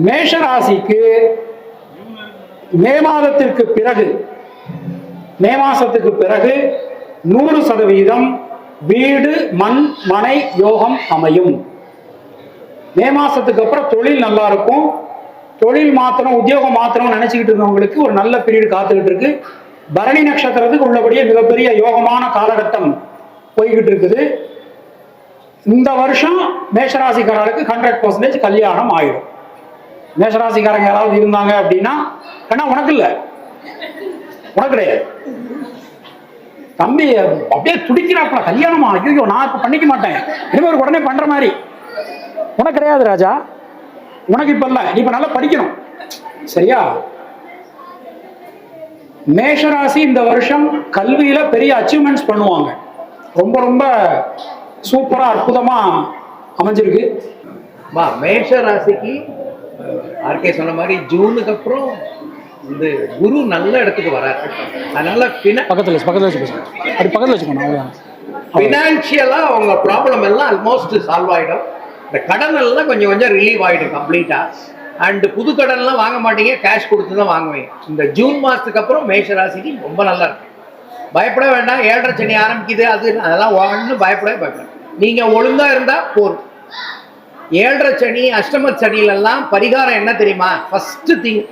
மேஷ ராசிக்கு மே மாதத்திற்கு பிறகு 100% வீடு மண் மனை யோகம் அமையும். மே மாசத்துக்கு அப்புறம் தொழில் நல்லா இருக்கும். தொழில் மாத்திரம் உத்தியோகம் மாத்திரம் நினைச்சுக்கிட்டு இருந்தவங்களுக்கு ஒரு நல்ல பீரியட் காத்துக்கிட்டு இருக்கு. பரணி நட்சத்திரத்துக்கு உள்ளபடியே மிகப்பெரிய யோகமான காலகட்டம் போய்கிட்டு இருக்குது. இந்த வருஷம் மேஷராசிக்காரர்களுக்கு 100% கல்யாணம் ஆயிடும். மேஷராசிக்காரங்க யாராவது இருந்தாங்க அப்படின்னா, ஏன்னா உனக்கு இல்லை, உனக்கு கிடையாது தம்பி, அப்படியே துடிக்கிறாப்பா கல்யாணமா, ஐயோ நான் இப்ப பண்ணிக்க மாட்டேன், இனிமேல் உடனே பண்ற மாதிரி உனக்கு கிடையாது ராஜா. உனக்கு இப்ப இல்ல, நீ இப்ப நல்லா படிக்கணும், சரியா? மேஷராசி இந்த வருஷம் கல்வியில பெரிய அச்சீவ்மெண்ட்ஸ் பண்ணுவாங்க. ரொம்ப ரொம்ப சூப்பரா அற்புதமா அமைஞ்சிருக்கு. மேஷ ராசிக்கு ஆர்கே சொன்ன மாதிரி ஜூனுக்கு அப்புறம் இந்த குரு நல்ல இடத்துக்கு வராரு. அதனால ஃபினான்ஷியலா அவங்க ப்ராப்ளம் எல்லாம் ஆல்மோஸ்ட் சால்வ் ஆயிடும். இந்த கடன் எல்லாம் கொஞ்சம் கொஞ்சம் ரிலீவ் ஆயிடும் கம்ப்ளீட்டா. அண்ட் புது கடன்லாம் வாங்க மாட்டீங்க, கேஷ் கொடுத்து தான் வாங்குவீங்க. இந்த ஜூன் மாசத்துக்கு அப்புறம் மேஷ ராசிக்கு ரொம்ப நல்லா இருக்கு. பயப்பட வேண்டாம், 7.5 சனி ஆரம்பிக்குது அது அதெல்லாம் ஒன்றும் பயப்பட. நீங்க ஒழுங்கா இருந்தா போதும். 7.5 சனி அஷ்டம சனிலெல்லாம் பரிகாரம் என்ன தெரியுமா? ஃபர்ஸ்ட் திங்,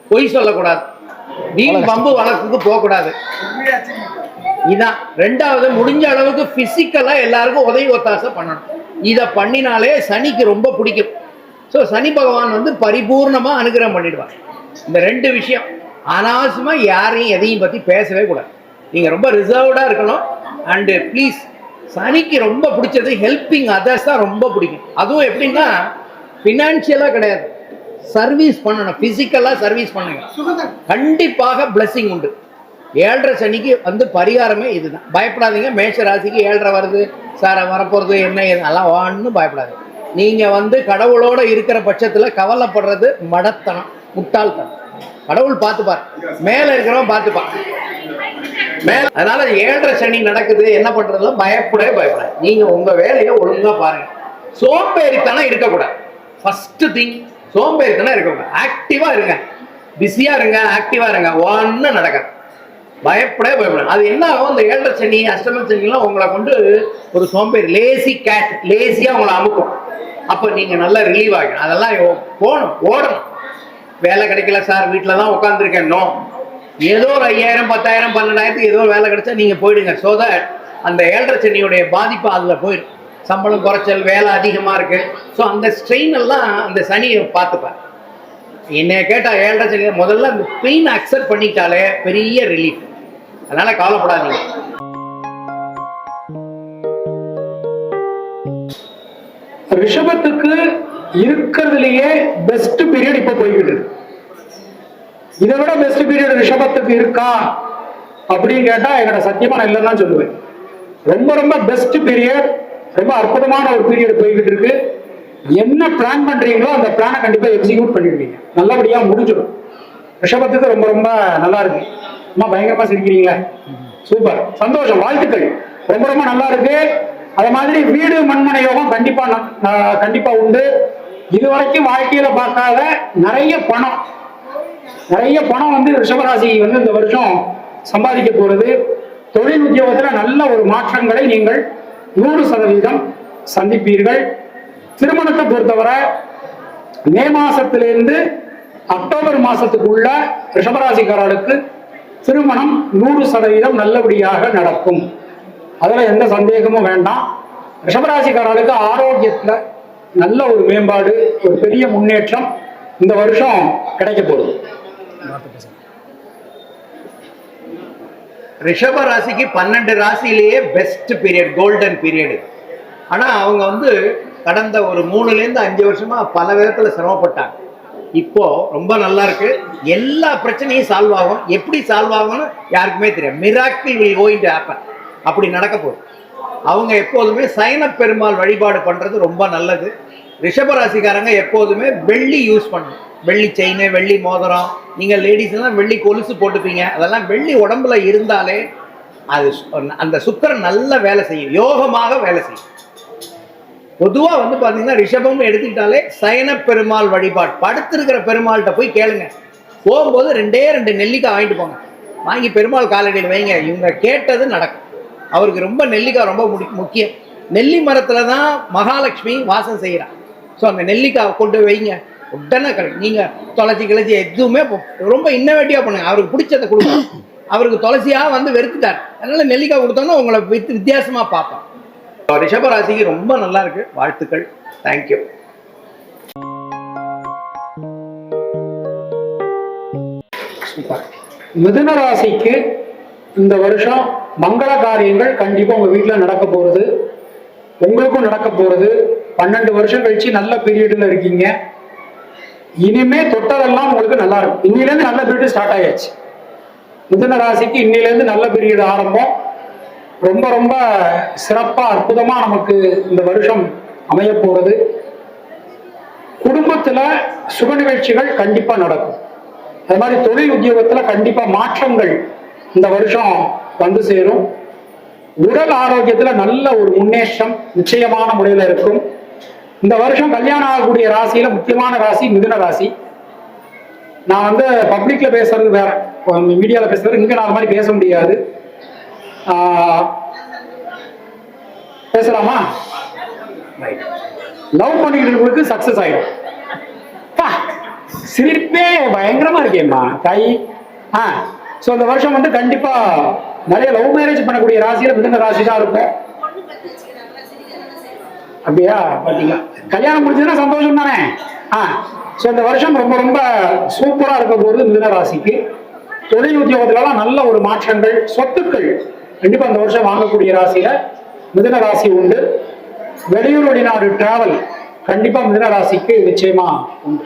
பொய் சொல்லக்கூடாது, வீண் பம்பு வழக்குக்கு போகக்கூடாது, இதான். ரெண்டாவது, முடிஞ்ச அளவுக்கு பிசிக்கலா எல்லாருக்கும் உதவி ஒத்தாசை பண்ணணும். இதை பண்ணினாலே சனிக்கு ரொம்ப பிடிக்கும். ஸோ சனி பகவான் வந்து பரிபூர்ணமா அனுகிரகம் பண்ணிடுவார். இந்த 2 விஷயம் அனாவசியமா யாரையும் எதையும் பத்தி பேசவே கூடாது. நீங்க ரொம்ப ரிசர்வ்டா இருக்கணும். அண்டு ப்ளீஸ், சனிக்கு ரொம்ப பிடிச்சது ஹெல்பிங் அதர்ஸ் தான் ரொம்ப பிடிக்கும். அதுவும் எப்படின்னா ஃபினான்ஷியலா கிடையாது, சர்வீஸ் பண்ணணும், பிசிக்கலா சர்வீஸ் பண்ணுங்க, கண்டிப்பாக பிளஸிங் உண்டு. 7.5 சனிக்கு வந்து பரிகாரமே இதுதான். பயப்படாதீங்க. மேஷ ராசிக்கு 7.5 வருது சார், வரப்போறது என்ன அதெல்லாம் ஒன்றும் பயப்படாது. நீங்க வந்து கடவுளோட இருக்கிற பட்சத்துல கவலைப்படுறது மடத்தனம், முட்டாள்தனம். கடவுள் பார்த்துப்பார், மேல இருக்கிறவன் பார்த்துப்பார் மேல. அதனால 7.5 சனி நடக்குது, என்ன பண்றதுலாம் பயப்படாது. நீங்க உங்க வேலையை ஒழுங்கா பாருங்க. சோம்பேறித்தனம் இருக்கக்கூடாது. ஃபர்ஸ்ட் திங், சோம்பேறித்தனம் இருக்கக்கூடாது. ஆக்டிவா இருங்க, பிஸியா இருங்க, ஆக்டிவா இருங்க, ஒன்னும் நடக்காது. பயப்படாது. அது என்ன ஆகும், இந்த 7.5 சனி அஷ்டம சனிலாம் உங்களை கொண்டு ஒரு சோம்பேறி, லேசி கேட், லேசியா உங்களை அமுக்கும். அப்ப நீங்க நல்லா ரிலீவ் ஆகணும். அதெல்லாம் போகணும், ஓடணும். வேலை கிடைக்கல சார், வீட்டில் தான் உட்காந்துருக்கேன், ஏதோ ஒரு 5,000 10,000 12,000 ஏதோ வேலை கிடைச்சா நீங்க போயிடுங்க. ஸோ தட் அந்த 7.5 சனியுடைய பாதிப்பு அதில் போயிடும். சம்பளம் குறைச்சல், வேலை அதிகமா இருக்கு, ஸோ அந்த ஸ்ட்ரெயின் எல்லாம் அந்த சனியை பார்த்துப்பேன். என்னை கேட்டால் 7.5 சனி முதல்ல அந்த பெயின் அக்செப்ட் பண்ணிட்டாலே பெரிய ரிலீஃப். அதனால கவலைப்படாதீங்க. ரிஷபத்துக்கு இருக்கிறதுலயே பெஸ்ட் பீரியட் இப்ப போய்கிட்டு இருக்கு. இதை விட பெஸ்ட் பீரியட் ரிஷபத்துக்கு இருக்கா அப்படின்னு கேட்டா என்னோட சத்தியமா நான் இல்லைன்னு சொல்லுவேன். ரொம்ப ரொம்ப பெஸ்ட் பீரியட், ரொம்ப அற்புதமான ஒரு பீரியட் போய்கிட்டு இருக்கு. என்ன பிளான் பண்றீங்களோ அந்த பிளானை கண்டிப்பா எக்ஸிக்யூட் பண்ணிடுவீங்க, நல்லபடியா முடிஞ்சிடும். ரிஷபத்துக்கு ரொம்ப ரொம்ப நல்லா இருக்கு. அம்மா பயங்கரமா சிரிக்கிறீங்களா? சூப்பர், சந்தோஷம், வாழ்த்துக்கள். ரொம்ப ரொம்ப நல்லா இருக்கு. அதே மாதிரி வீடு மண்மனை யோகம் கண்டிப்பா உண்டு. இதுவரைக்கும் வாழ்க்கையில பார்க்காத நிறைய பணம் வந்து ரிஷபராசி வந்து இந்த வருஷம் சம்பாதிக்க போறது. தொழில் உத்தியோகத்துல நல்ல ஒரு மாற்றங்களை நீங்கள் 100% சந்திப்பீர்கள். திருமணத்தை பொறுத்தவரை மே மாசத்திலிருந்து அக்டோபர் மாசத்துக்குள்ள ரிஷபராசிக்காரர்களுக்கு திருமணம் 100% நல்லபடியாக நடக்கும். அதுல எந்த சந்தேகமும் வேண்டாம். ரிஷபராசிக்காரர்களுக்கு ஆரோக்கியத்துல நல்ல ஒரு மேம்பாடு, ஒரு பெரிய முன்னேற்றம் இந்த வருஷம் கிடைக்க போகுது. ரிஷப ராசிக்கு 12 ராசியிலேயே பெஸ்ட் பீரியட், கோல்டன் பீரியட். ஆனா அவங்க வந்து கடந்த ஒரு 3-5 வருஷமா பல விதத்துல சிரமப்பட்டாங்க. இப்போ ரொம்ப நல்லா இருக்கு. எல்லா பிரச்சனையும் சால்வ் ஆகும். எப்படி சால்வ் ஆகும்னு யாருக்குமே தெரியும். Miracle will going to happen. அப்படி நடக்க போகுது. அவங்க எப்போதுமே சைன பெருமாள் வழிபாடு பண்றது ரொம்ப நல்லது. ரிஷபராசிக்காரங்க எப்போதுமே வெள்ளி யூஸ் பண்ணணும். வெள்ளி செயின், வெள்ளி மோதிரம். நீங்கள் லேடிஸ் எல்லாம் வெள்ளி கொலுசு போட்டுப்பீங்க. அதெல்லாம் வெள்ளி உடம்புல இருந்தாலே அது அந்த சுக்கிரன் நல்ல வேலை செய்யும், யோகமாக வேலை செய்யும். பொதுவா வந்து பாத்தீங்கன்னா ரிஷபம் எடுத்துக்கிட்டாலே சயன பெருமாள் வழிபாடு, படுத்திருக்கிற பெருமாள்கிட்ட போய் கேளுங்க. போகும்போது 2 நெல்லிக்காய் வாங்கிட்டு போங்க, வாங்கி பெருமாள் காலடியில் வைங்க, இவங்க கேட்டது நடக்கும். அவருக்கு ரொம்ப நெல்லிக்காய் ரொம்ப முக்கியம். நெல்லி மரத்துல தான் மகாலட்சுமி வாசம் செய்கிறான். ஸோ அந்த நெல்லிக்காய் கொண்டு வைங்க, உடனே கரெக்ட். நீங்க தொலைச்சி கிளச்சி எதுவுமே ரொம்ப இன்னோவேட்டிவா பண்ணுங்க. அவருக்கு பிடிச்சதை கொடுங்க. அவருக்கு துளசியா வந்து வெறுத்துட்டார், அதனால நெல்லிக்காய் கொடுத்தோன்னா உங்களை வித்தியாசமா பார்ப்போம். ரிஷபராசிக்கு ரொம்ப நல்லா இருக்கு. வாழ்த்துக்கள். தேங்க்யூ. மிதுன ராசிக்கு இந்த வருஷம் மங்கள காரியங்கள் கண்டிப்பா உங்க வீட்டுல நடக்க போறது, உங்களுக்கும் நடக்க போறது. 12 வருஷம் கழிச்சு நல்ல பீரியட்ல இருக்கீங்க. இனிமே தொட்டதெல்லாம் உங்களுக்கு நல்லா இருக்கும். இன்னில இருந்து நல்ல பீரியட் ஸ்டார்ட் ஆயாச்சு. மிதுன ராசிக்கு இன்னில இருந்து நல்ல பீரியட் ஆரம்பம். ரொம்ப ரொம்ப சிறப்பா அற்புதமா நமக்கு இந்த வருஷம் அமைய போறது. குடும்பத்துல சுப நிகழ்ச்சிகள் கண்டிப்பா நடக்கும். அது மாதிரி தொழில் உத்தியோகத்துல கண்டிப்பா மாற்றங்கள் இந்த வருஷம் வந்து சேரும். உடல் ஆரோக்கியத்துல நல்ல ஒரு முன்னேற்றம் நிச்சயமான முறையில இருக்கும். இந்த வருஷம் கல்யாணம் ஆகக்கூடிய ராசியில முக்கியமான ராசி மிதுன ராசி. நான் வந்து பப்ளிக்ல பேசுறது வேற, மீடியால பேசுறது, இங்க நான் மாதிரி பேச முடியாது. பேசலாமா? லவ் பண்ணிக்கிட்டு இருக்கிறதுக்கு சக்சஸ் ஆயிடும். சிரிப்பே பயங்கரமா இருக்கேம்மா தாய். ஸோ இந்த வருஷம் வந்து கண்டிப்பா நிறைய லவ் மேரேஜ் பண்ணக்கூடிய ராசியில மிதுன ராசி தான் இருக்கும். அப்படியா? பாத்தீங்களா, கல்யாணம் முடிஞ்சதுன்னா சந்தோஷம் தானே. ஸோ இந்த வருஷம் ரொம்ப ரொம்ப சூப்பரா இருக்க போகுது மிதுன ராசிக்கு. தொழில் உத்தியோகத்துலலாம் நல்ல ஒரு மாற்றங்கள், சொத்துக்கள் கண்டிப்பா இந்த வருஷம் வாங்கக்கூடிய ராசியில மிதுன ராசி உண்டு. வெளியூர் வெளிநாடு டிராவல் கண்டிப்பா மிதுன ராசிக்கு நிச்சயமா உண்டு.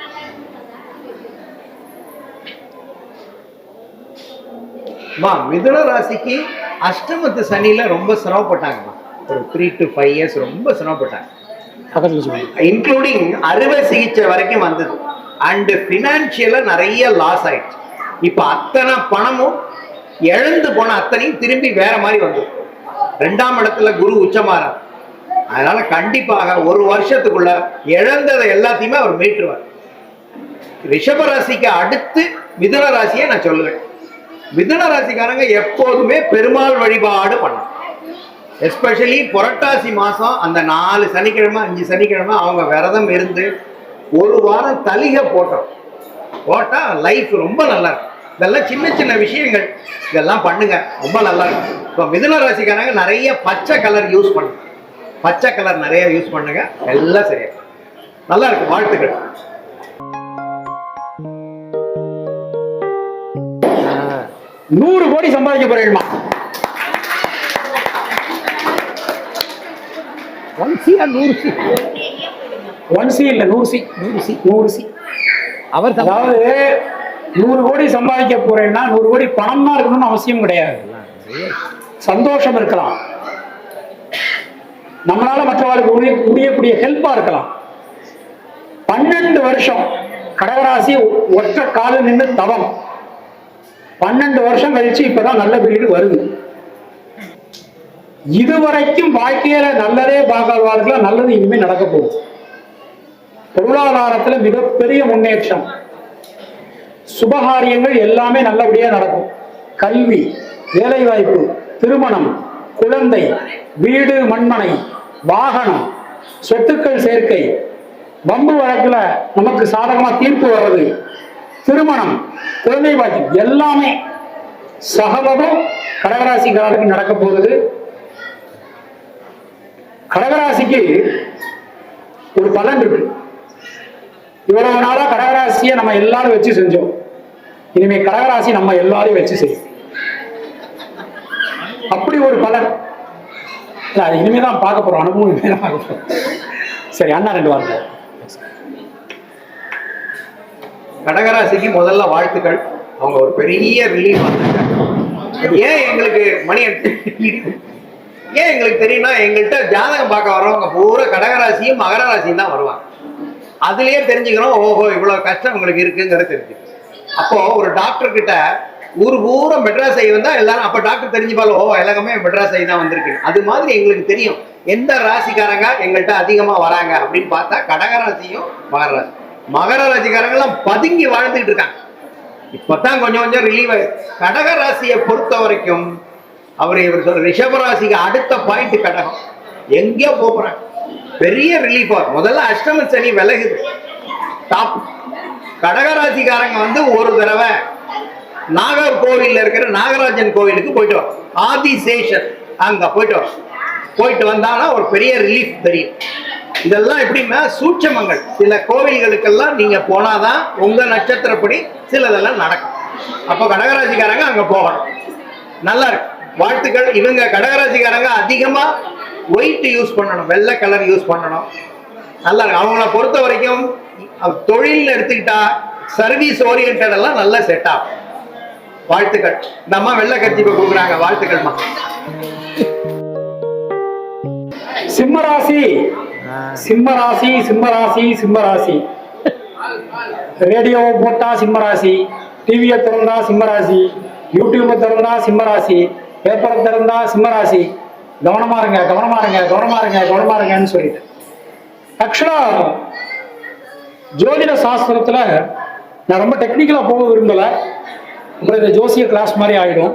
மிதுன ராசிக்கு அஷ்டமத்து சனியில ரொம்ப சிரமப்பட்டாங்கம்மா. ஒரு 3 to 5 years ரொம்ப சிரமப்பட்டாங்க. இன்க்ளூடிங் அறுவை சிகிச்சை வரைக்கும் வந்தது. அண்ட் பினான்சியலா நிறைய லாஸ் ஆயிடுச்சு. இப்ப அத்தனை பணமும் இழந்து போன அத்தனையும் திரும்பி வேற மாதிரி வந்தது. 2ஆம் இடத்துல குரு உச்சமாறார். அதனால கண்டிப்பாக ஒரு வருஷத்துக்குள்ள இழந்ததை எல்லாத்தையுமே அவர் மீட்டுருவார். ரிஷபராசிக்கு அடுத்து மிதுன ராசியை நான் சொல்லுவேன். மிதுன ராசிக்காரங்க எப்போதுமே பெருமாள் வழிபாடு பண்ணணும். எஸ்பெஷலி புரட்டாசி மாசம் அந்த 4 சனிக்கிழமை 5 சனிக்கிழமை அவங்க விரதம் இருந்து ஒரு வாரம் தலிகை போட்டா லைஃப் ரொம்ப நல்லா இருக்கும். இதெல்லாம் சின்ன சின்ன விஷயங்கள், இதெல்லாம் பண்ணுங்க, ரொம்ப நல்லா இருக்கும். இப்போ மிதுன ராசிக்காரங்க நிறைய பச்சை கலர் யூஸ் பண்ணுங்க. பச்சை கலர் நிறைய யூஸ் பண்ணுங்க, எல்லாம் சரியா நல்லா இருக்கும். வாழ்த்துக்கள். 100 கோடி சம்பாதிக்க போறேன்மா. 1C or 100C? 1C இல்ல 100C. அவர் அதாவது 100 கோடி சம்பாதிக்க போறேன்னா 100 கோடி பணம் தான் இருக்கணும்னு அவசியம் கிடையாது. சந்தோஷம் இருக்கலாம், நம்மளால மற்றவர்களுக்கு முடியக்கூடிய ஹெல்ப்பா இருக்கலாம். 12 வருஷம் கடகராசி ஒற்ற கால நின்று தவம். 12 வருஷம் கழிச்சு இப்பதான் நல்ல வீடு வருது. இதுவரைக்கும் வாழ்க்கையில நல்லதே பார்க்காதவர்களுக்கு நல்லது இனிமே நடக்க போகுது. பொருளாதாரத்துல மிகப்பெரிய முன்னேற்றம், சுபகாரியங்கள் எல்லாமே நல்லபடியா நடக்கும். கல்வி, வேலை வாய்ப்பு, திருமணம், குழந்தை, வீடு மண்மனை, வாகனம், சொத்துக்கள் சேர்க்கை, வம்பு வழக்குல நமக்கு சாதகமா தீர்ப்பு வர்றது, திருமணம், குழந்தை பாக்கியம் எல்லாமே சகலமும் கடகராசிக்காரருக்கு நடக்க போகுது. கடகராசிக்கு ஒரு பலன் இருக்கு. இவ்வளவு நாளா கடகராசியை நம்ம எல்லாரும் வச்சு செஞ்சோம். இனிமே கடகராசி நம்ம எல்லாரையும் வச்சு செய்யும். அப்படி ஒரு பலன் அது இனிமேதான் பார்க்க போறோம். அனுபவம் இனிமேதான் பார்க்க போறோம். சரி, அண்ணா 2 வார்த்தை. கடகராசிக்கு முதல்ல வாழ்த்துக்கள். அவங்க ஒரு பெரிய ரிலீஃப் வந்தாங்க. ஏன் எங்களுக்கு ஏன் எங்களுக்கு தெரியும்னா, எங்கள்கிட்ட ஜாதகம் பார்க்க வர்றவங்க பூரா கடகராசியும் மகர ராசியும் தான் வருவாங்க. அதுலயே தெரிஞ்சுக்கிறோம், ஓஹோ இவ்வளவு கஷ்டம் உங்களுக்கு இருக்குங்கிறது தெரிஞ்சு. அப்போ ஒரு டாக்டர் கிட்ட ஊர் பூரா மெட்ராஸ் ஐ வந்தா எல்லாரும் அப்ப டாக்டர் தெரிஞ்சுப்பாலும், ஓ எல்லாமே மெட்ராஸ் ஐ தான் வந்திருக்கு. அது மாதிரி எங்களுக்கு தெரியும் எந்த ராசிக்காரங்க எங்கள்கிட்ட அதிகமா வராங்க அப்படின்னு பார்த்தா கடகராசியும் மகர ராசி. மகர ராசிக்காரங்கெல்லாம் பதுங்கி வாழ்ந்துட்டு இருக்காங்க. இப்பதான் கொஞ்சம் கொஞ்சம் ரிலீவ் ஆயிருக்கு. கடகராசியை பொறுத்த வரைக்கும் இவர் சொல்ற ரிஷபராசிக்கு அடுத்த பாயிண்ட் கடகம். எங்கேயோ போறாங்க, பெரிய ரிலீஃப் ஆகும். முதல்ல அஷ்டம சனி விலகுது. டாப் கடகராசிக்காரங்க ஒரு தடவை நாகர்கோவில்ல இருக்கிற நாகராஜன் கோவிலுக்கு போயிட்டு வரும். ஆதிசேஷன் அங்க போயிட்டு வந்தானா ஒரு பெரிய ரிலீஃப் தெரியும். இதெல்லாம் எப்படின்னா சூட்சமங்கள். சில கோவில்களுக்கெல்லாம் நீங்க போனாதான் உங்க நட்சத்திரப்படி சிலதெல்லாம் நடக்கும். அப்போ கடகராசிக்காரங்க அங்க போகணும். நல்லா இருக்கு, வாழ்த்துக்கள். இவங்க கடகராசிக்காரங்க அதிகமா ஒயிட் யூஸ் பண்ணணும், வெள்ளை கலர் யூஸ் பண்ணணும். நல்லா இருக்கு. அவங்கள பொறுத்த வரைக்கும் தொழில் எடுத்துக்கிட்டா சர்வீஸ் ஓரியன்ட் எல்லாம் நல்லா செட் ஆகும். வாழ்த்துக்கள். இந்த அம்மா வெள்ளை கட்சிப்பை கொடுக்குறாங்க, வாழ்த்துக்கள்மா. சிம்மராசி சிம்மராசி சிம்மராசி சிம்மராசி. ரேடியோவை போட்டா சிம்மராசி, டிவியை திறந்தா சிம்மராசி, யூடியூபை திறந்தா சிம்மராசி, பேப்பரை திறந்தா சிம்மராசி. கவனமா இருங்க, கவனமா இருங்க, கவனமா இருங்க, கவனமா இருங்கன்னு சொல்லிட்டு. ஆக்சுவலா ஜோதிட சாஸ்திரத்துல நான் ரொம்ப டெக்னிக்கலா போக விரும்பல, அப்புறம் இந்த ஜோசிய கிளாஸ் மாதிரி ஆயிடும்.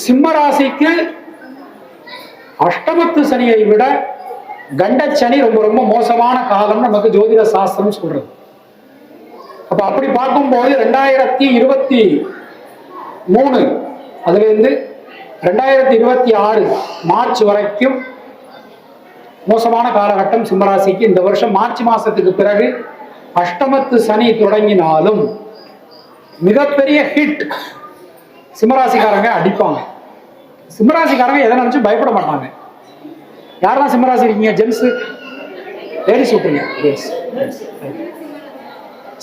சிம்மராசிக்கு அஷ்டமத்து சனியை விட கண்டச்சனி ரொம்ப ரொம்ப மோசமான காலம் நமக்கு ஜோதிட சாஸ்திரம் சொல்றது. அப்ப அப்படி பார்க்கும்போது 2023 அதுல இருந்து 2026 மார்ச் வரைக்கும் மோசமான காலகட்டம் சிம்மராசிக்கு. இந்த வருஷம் மார்ச் மாசத்துக்கு பிறகு அஷ்டமத்து சனி தொடங்கினாலும் மிகப்பெரிய ஹிட் சிம்மராசிக்காரங்க அடிப்பாங்க. சிம்மராசிக்காரங்க எதை நினைச்சு பயப்பட மாட்டாங்க. யாரெல்லாம் சிம்மராசி இருக்கீங்க? ஜென்ஸ், லேடிஸ் விட்டுருங்க.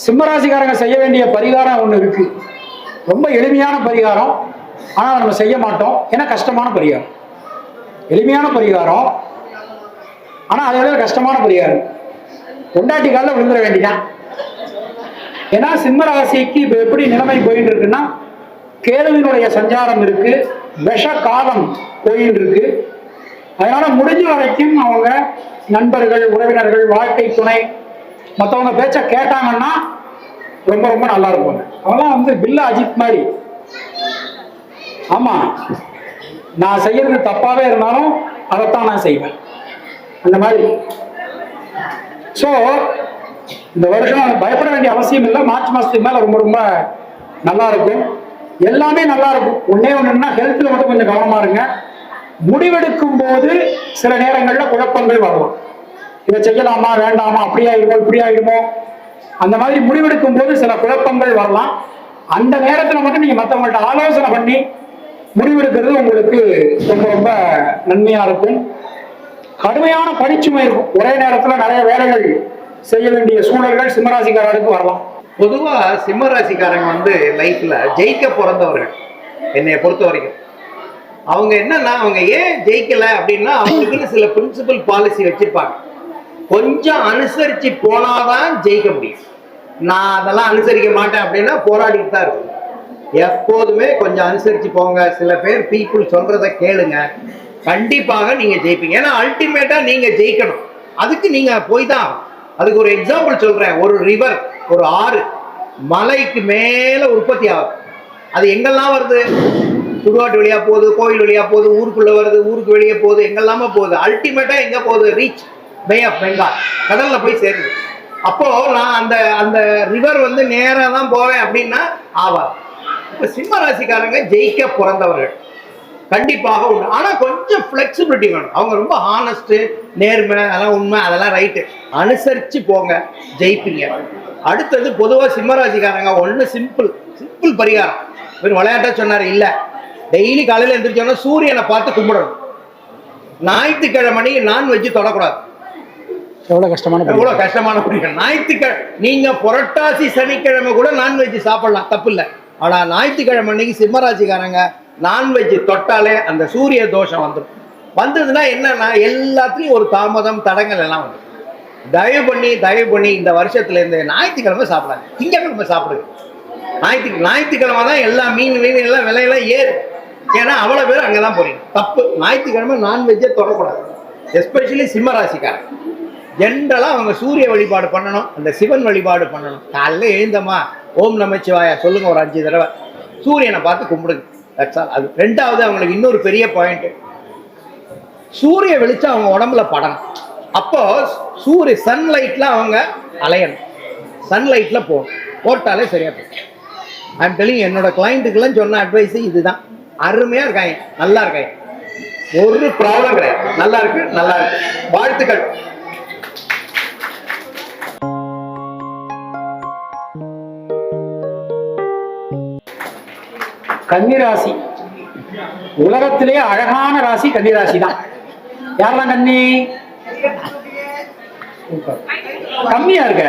சிம்மராசிக்காரங்க செய்ய வேண்டிய பரிகாரம் ஒன்று இருக்கு. ரொம்ப எளிமையான பரிகாரம், ஆனால் நம்ம செய்ய மாட்டோம். ஏன்னா கஷ்டமான பரிகாரம். எளிமையான பரிகாரம், ஆனால் அதை விட கஷ்டமான பரிகாரம். பொண்டாட்டி காலில் விழுந்துட வேண்டிதான். ஏன்னா சிம்மராசிக்கு இப்போ எப்படி நிலைமை போயிட்டு இருக்குன்னா, கேதுவினுடைய சஞ்சாரம் இருக்கு, விஷ காலம் போயிட்டு இருக்கு. அதனால முடிஞ்ச வரைக்கும் அவங்க நண்பர்கள், உறவினர்கள், வாழ்க்கை துணை மற்றவங்க பேச்ச கேட்டாங்கன்னா ரொம்ப ரொம்ப நல்லா இருப்பாங்க. அவங்களாம் பில்லா அஜித் மாதிரி. ஆமா, நான் செய்யறது தப்பாவே இருந்தாலும் அதைத்தான் நான் செய்வேன், அந்த மாதிரி. ஸோ இந்த வருஷம் பயப்பட வேண்டிய அவசியம் இல்லை. மார்ச் மாசத்துக்கு மேல ரொம்ப ரொம்ப நல்லா இருக்கும். எல்லாமே நல்லா இருக்கும். ஒன்னே ஒண்ணுன்னா ஹெல்த்ல மட்டும் கொஞ்சம் கவனமா இருங்க. முடிவெடுக்கும் போது சில நேரங்கள்ல குழப்பங்கள் வரலாம். இதை செய்யலாமா வேண்டாமா, அப்படி ஆயிடுமோ இப்படி ஆயிடுமோ, அந்த மாதிரி முடிவெடுக்கும் போது சில குழப்பங்கள் வரலாம். அந்த நேரத்துல மட்டும் நீங்க மற்றவங்கள்ட்ட ஆலோசனை பண்ணி முடிவெடுக்கிறது உங்களுக்கு ரொம்ப ரொம்ப நன்மையா இருக்கும். கடுமையான பணிச்சுமை இருக்கும். ஒரே நேரத்துல நிறைய வேலைகள் செய்ய வேண்டிய சூழல்கள் சிம்மராசிக்காரருக்கு வரலாம். பொதுவா சிம்மராசிக்காரங்க லைஃப்ல ஜெயிக்க பிறந்தவர்கள். என்னைய பொறுத்த வரைக்கும் அவங்க என்னன்னா, அவங்க ஏன் ஜெயிக்கல அப்படின்னா, அவங்களுக்குன்னு சில பிரின்சிபல் பாலிசி வச்சிருப்பாங்க. கொஞ்சம் அனுசரிச்சு போனாதான் ஜெயிக்க முடியும். நான் அதெல்லாம் அனுசரிக்க மாட்டேன் அப்படின்னா போராடிட்டு தான் இருக்கும். எப்போதுமே கொஞ்சம் அனுசரிச்சு போங்க. சில பேர் பீப்புள் சொல்றத கேளுங்க, கண்டிப்பாக நீங்க ஜெயிப்பீங்க. ஏன்னா அல்டிமேட்டா நீங்க ஜெயிக்கணும். அதுக்கு நீங்க போய் தான். அதுக்கு ஒரு எக்ஸாம்பிள் சொல்றேன். ஒரு ரிவர், ஒரு ஆறு மலைக்கு மேல உற்பத்தி ஆகும். அது எங்கெல்லாம் வருது? சுடுகாட்டு வழியா போகுது, கோயில் வழியா போகுது, ஊருக்குள்ள வருது, ஊருக்கு வெளியே போகுது, எங்கெல்லாம போகுது. அல்டிமேட்டா எங்க போகுது? ரீச் பே ஆஃப் பெங்கால், கடல்ல போய் சேருது. அப்போ நான் அந்த ரிவர் நேரா தான் போவேன் அப்படின்னா ஆவார். இப்ப சிம்ம ராசிக்காரங்க ஜெயிக்க பிறந்தவர்கள் கண்டிப்பாக உண்டு. ஆனா கொஞ்சம் பிளெக்சிபிலிட்டி வேணும். அவங்க ரொம்ப ஹானஸ்ட், நேர்மை, அதெல்லாம் உண்மை, அதெல்லாம் ரைட்டு. அனுசரிச்சு போங்க, ஜெயிப்பீங்க. அடுத்தது பொதுவா சிம்மராசிக்காரங்க ஒண்ணு சிம்பிள் பரிகாரம். இவர் விளையாட்டா சொன்னாரு, இல்ல டெய்லி காலையில எந்திரிச்சோன்னா சூரியனை பார்த்து கும்பிடணும். ஞாயிற்றுக்கிழமை நான்வெஜ் தொடக்கூடாது. எவ்வளவு கஷ்டமான பரிகாரம். ஞாயிற்றுக்கிழமை நீங்க புரட்டாசி சனிக்கிழமை கூட நான்வெஜ் சாப்பிடலாம், தப்பு இல்லை. ஆனா ஞாயிற்றுக்கிழமை அன்னைக்கு சிம்மராசிக்காரங்க நான்வெஜ் தொட்டாலே அந்த சூரிய தோஷம் வந்துடும். வந்ததுன்னா என்னன்னா எல்லாத்துலயும் ஒரு தாமதம், தடங்கள் எல்லாம் வந்து. தயவு பண்ணி இந்த வருஷத்துல இருந்து ஞாயிற்றுக்கிழமை சாப்பிடாங்க, திங்கக்கிழமை சாப்பிடுங்க. ஞாயிற்றுக்கிழமை தான் எல்லா மீன் எல்லாம் விலையெல்லாம் ஏறு. ஏன்னா அவ்வளோ பேர் அங்கே தான் போறீங்க. தப்பு. ஞாயிற்றுக்கிழமை நான்வெஜ்ஜே தொடக்கூடாது. எஸ்பெஷலி சிம்ம ராசிக்காரன் ஜென்ரலாக அவங்க சூரிய வழிபாடு பண்ணணும், அந்த சிவன் வழிபாடு பண்ணணும். காலையில் எழுந்தமா ஓம் நமச்சிவாயா சொல்லுங்க ஒரு 5 தடவை, சூரியனை பார்த்து கும்பிடுங்க. That's all. அது ரெண்டாவது அவங்களுக்கு இன்னொரு பெரிய பாயிண்ட், சூரிய வெளிச்சம் அவங்க உடம்புல படணும். அப்போ சன்லைட்ல அவங்க அலையணும், சன்லைட்ல போகணும், போட்டாலே சரியா போகும். ஐம் டெல்லிங், என்னோட கிளைண்ட்டுக்கெல்லாம் சொன்ன அட்வைஸ் இதுதான். அருமையா இருக்காங்க, நல்லா இருக்காங்க, ஒரு ப்ராப்ளம் கிடையாது. நல்லா இருக்கு, நல்லா இருக்கு. வாழ்த்துக்கள். கன்னிராசி உலகத்திலேயே அழகான ராசி கன்னிராசி தான். யாரெல்லாம் கன்னி? கம்மியா இருக்க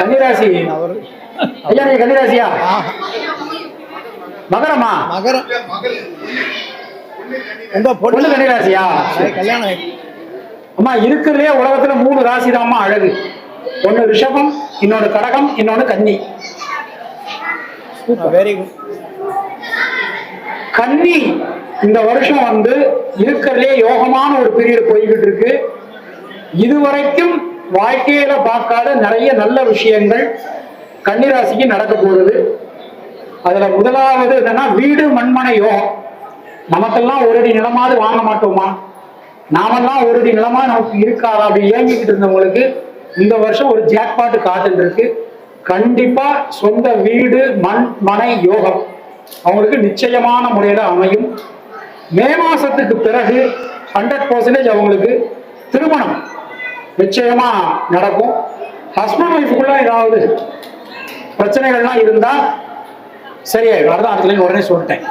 கன்னிராசி. ஐயா நீங்க கன்னிராசியா? மகரமா? மகரம். உங்க பொண்ணு கன்னிராசியா? கல்யாணம். அம்மா இருக்கிறதுலே உலகத்துல 3 ராசி தான் அழகு. ஒன்னு ரிஷபம், இன்னொன்னு கடகம், இன்னொன்னு கன்னி. Very good. கன்னி இந்த வருஷம் இருக்கிறதுலே யோகமான ஒரு பீரியட் போய்கிட்டு இருக்கு. இதுவரைக்கும் வாழ்க்கையில பார்க்காத நிறைய நல்ல விஷயங்கள் கன்னிராசிக்கு நடக்க போகுது. அதுல முதலாவது என்னன்னா வீடு மண்மனை யோகம். நமக்கெல்லாம் ஒரு அடி நிலமாவது வாங்க மாட்டோமா? நாமெல்லாம் ஒரு அடி நிலமா நமக்கு இருக்காதா அப்படி ஏங்கிக்கிட்டு இருந்தவங்களுக்கு இந்த வருஷம் ஒரு ஜாக்பாட்டு காத்துட்டு இருக்கு. கண்டிப்பா சொந்த வீடு மனை யோகம் அவங்களுக்கு நிச்சயமான முறையில அமையும். மே மாசத்துக்கு பிறகு 100% அவங்களுக்கு திருமணம் நிச்சயமா நடக்கும். ஹஸ்பண்ட் ஒய்ஃபுக்குள்ள ஏதாவது பிரச்சனைகள்லாம் இருந்தா சரியாயிடும். அதான் அடுத்த உடனே சொல்லிட்டேன்.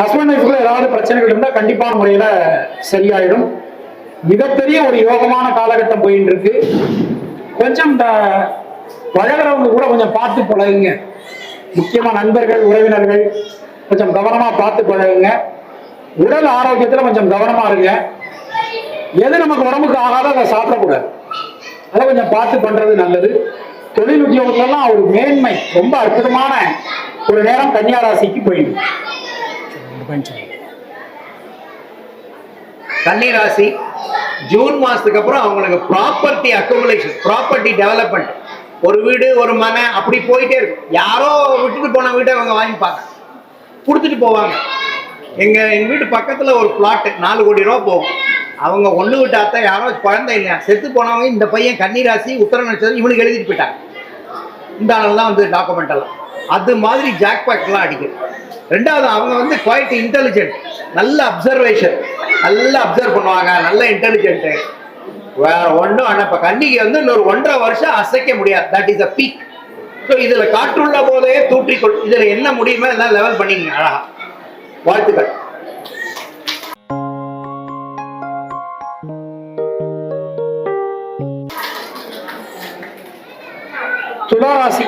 ஹஸ்பண்ட் ஒய்ஃபுக்குள்ள ஏதாவது பிரச்சனைகள் இருந்தா கண்டிப்பான முறையில சரியாயிடும். மிகப்பெரிய ஒரு யோகமான காலகட்டம் போயிட்டு இருக்கு. கொஞ்சம் இந்த பழகிறவங்க கூட கொஞ்சம் பார்த்து பழகுங்க. முக்கியமா நண்பர்கள் உறவினர்கள் கொஞ்சம் கவனமா பார்த்து பழகுங்க. உடல் ஆரோக்கியத்துல கொஞ்சம் கவனமா இருங்க. எது நமக்கு உடம்புக்கு ஆகாத அதை சாப்பிடக்கூடாது, அதை கொஞ்சம் பார்த்து பண்றது நல்லது. தொழில் உத்தியோகத்துலாம் ஒரு மேன்மை ரொம்ப அற்புதமான ஒரு நேரம் கன்னியா ராசிக்கு போயிடும். கன்னி ராசி ஜூன் மாசத்துக்கு அப்புறம் அவங்களுக்கு ப்ராப்பர்ட்டி அக்குமுலேஷன், ப்ராப்பர்ட்டி டெவலப்மெண்ட், ஒரு வீடு ஒரு மனை அப்படி போயிட்டே இருக்கும். யாரோ விட்டுட்டு போன வீட்டை அவங்க வாங்கிப்பாங்க, கொடுத்துட்டு போவாங்க. எங்க வீட்டு பக்கத்துல ஒரு பிளாட் 4 கோடி ரூபா போகும். அவங்க ஒண்ணு விட்டாத்த யாரோ குழந்தை இல்லையா செத்து போனவங்க இந்த பையன் கன்னிராசி உத்தர நட்சத்திரம் இவனுக்கு எழுதிட்டு போயிட்டாங்க. இந்த ஆளெல்லாம் டாக்குமெண்ட் எல்லாம் அது மாதிரி ஜாக்பாட்லாம் அடிக்குது. ரெண்டாவது அவங்க குவைட் இன்டெலிஜென்ட், நல்ல அப்சர்வேஷன், நல்லா அப்சர்வ் பண்ணுவாங்க, நல்ல இன்டெலிஜென்ட். வேற ஒன்றும் ஆனால் இப்போ கன்னிக்கு இன்னொரு 1.5 வருஷம் அசைக்க முடியாது. That is a peak. So இதில் காற்றுள்ள போதே தூற்றிக்கொள். இதில் என்ன முடியுமோ எல்லாம் லெவல் பண்ணிங்க அழகா. வாழ்த்துக்கள். துளாராசி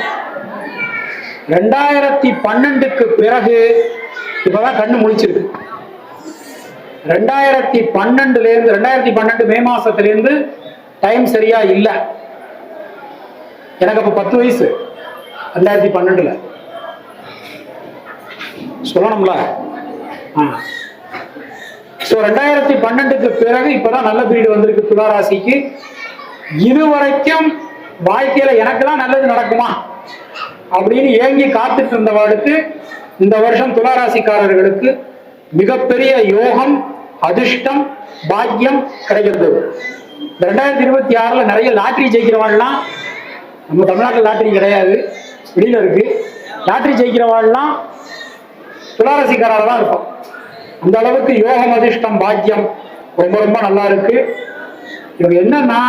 2012க்கு பிறகு இப்பதான் கண்ணு முழிச்சிருக்கு. 2012 மே மாசத்திலிருந்து டைம் சரியா இல்லை. எனக்கு அப்ப 10 வயசு 2012 சொல்லணும்ல. 2012க்கு பிறகு இப்பதான் நல்ல பீரியட் வந்திருக்கு துளாராசிக்கு. இதுவரைக்கும் வாழ்க்கையில எனக்கெல்லாம் நல்லது நடக்குமா அப்படின்னு ஏங்கி காத்துட்டு இருந்தவாளுக்கு இந்த வருஷம் துளாராசிக்காரர்களுக்கு மிகப்பெரிய யோகம், அதிர்ஷ்டம், பாக்கியம் கிடைக்கிறது. 2026 நிறைய லாட்டரி ஜெயிக்கிறவாள்லாம், நம்ம தமிழ்நாட்டில் லாட்டரி கிடையாது, வெளியில இருக்கு. லாட்டரி ஜெயிக்கிறவாள்லாம் துளாராசிக்காராக தான் இருக்கும். அந்த அளவுக்கு யோகம், அதிர்ஷ்டம், பாக்கியம் ரொம்ப ரொம்ப நல்லா இருக்கு. இவங்க என்னன்னா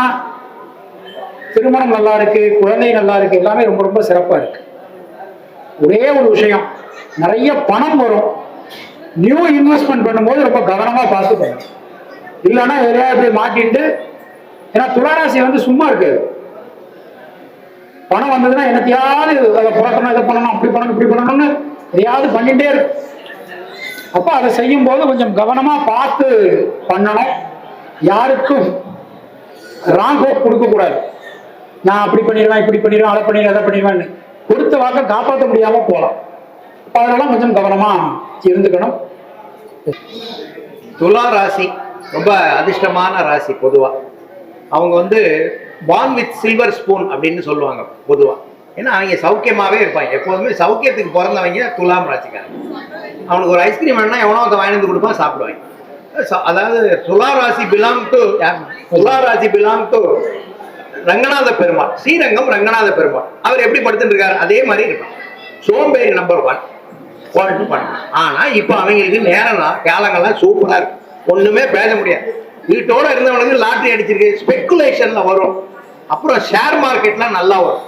திருமணம் நல்லா இருக்கு, குழந்தை நல்லா இருக்கு, எல்லாமே ரொம்ப ரொம்ப சிறப்பா இருக்கு. ஒரே ஒரு விஷயம், நிறைய பணம் வரும். நியூ இன்வெஸ்ட்மெண்ட் பண்ணும்போது ரொம்ப கவனமா பார்த்துக்கணும். இல்லைன்னா எதையாவது மாட்டிட்டு, ஏன்னா துளாராசி சும்மா இருக்காது. பணம் வந்ததுன்னா என்னத்தையாவது அதை புறக்கணும், இதை பண்ணணும், அப்படி பண்ணணும், இப்படி பண்ணணும்னு எதையாவது பண்ணிட்டே இருக்கு. அப்போ அதை செய்யும் போது கொஞ்சம் கவனமா பார்த்து பண்ணணும். யாருக்கும் ராங் ஹோப் கொடுக்க கூடாது. நான் அப்படி பண்ணிடுவேன், இப்படி பண்ணிடுவேன், அதை பண்ணிடுவேன், அதை பண்ணிடுவேன், கொடுத்த வாக்க காப்பாற்ற முடியாம போகலாம். அதெல்லாம் கொஞ்சம் கவனமா இருந்துக்கணும். துலா ராசி ரொம்ப அதிர்ஷ்டமான ராசி. பொதுவா அவங்க வந்து பார்ன் வித் சில்வர் ஸ்பூன் அப்படின்னு சொல்லுவாங்க பொதுவா. ஏன்னா அவங்க சௌக்கியமாவே இருப்பாங்க. எப்போதுமே சௌக்கியத்துக்கு பிறந்தவங்க துலாம் ராசிக்காரங்க. அவனுக்கு ஒரு ஐஸ்கிரீம் வேணும்னா எவனோ அதை வாங்கி கொடுப்பான், சாப்பிடுவாங்க. அதாவது துலா ராசி பிலாங் டு ரங்கநாத பெருமாள், ஸ்ரீரங்கம் ரங்கநாத பெருமாள். அவர் எப்படி படுத்துட்டு இருக்காரு அதே மாதிரி இருப்பான். சோம்பேறி நம்பர் 1. ஆனா இப்ப அவங்களுக்கு நேரம் காலங்கள்லாம் சூப்பரா இருக்கு. ஒண்ணுமே பேச முடியாது. வீட்டோட இருந்தவனுக்கு லாட்டரி அடிச்சிருக்கு, ஸ்பெகுலேஷன்ல வரும். அப்புறம் ஷேர் மார்க்கெட்லாம் நல்லா வரும்.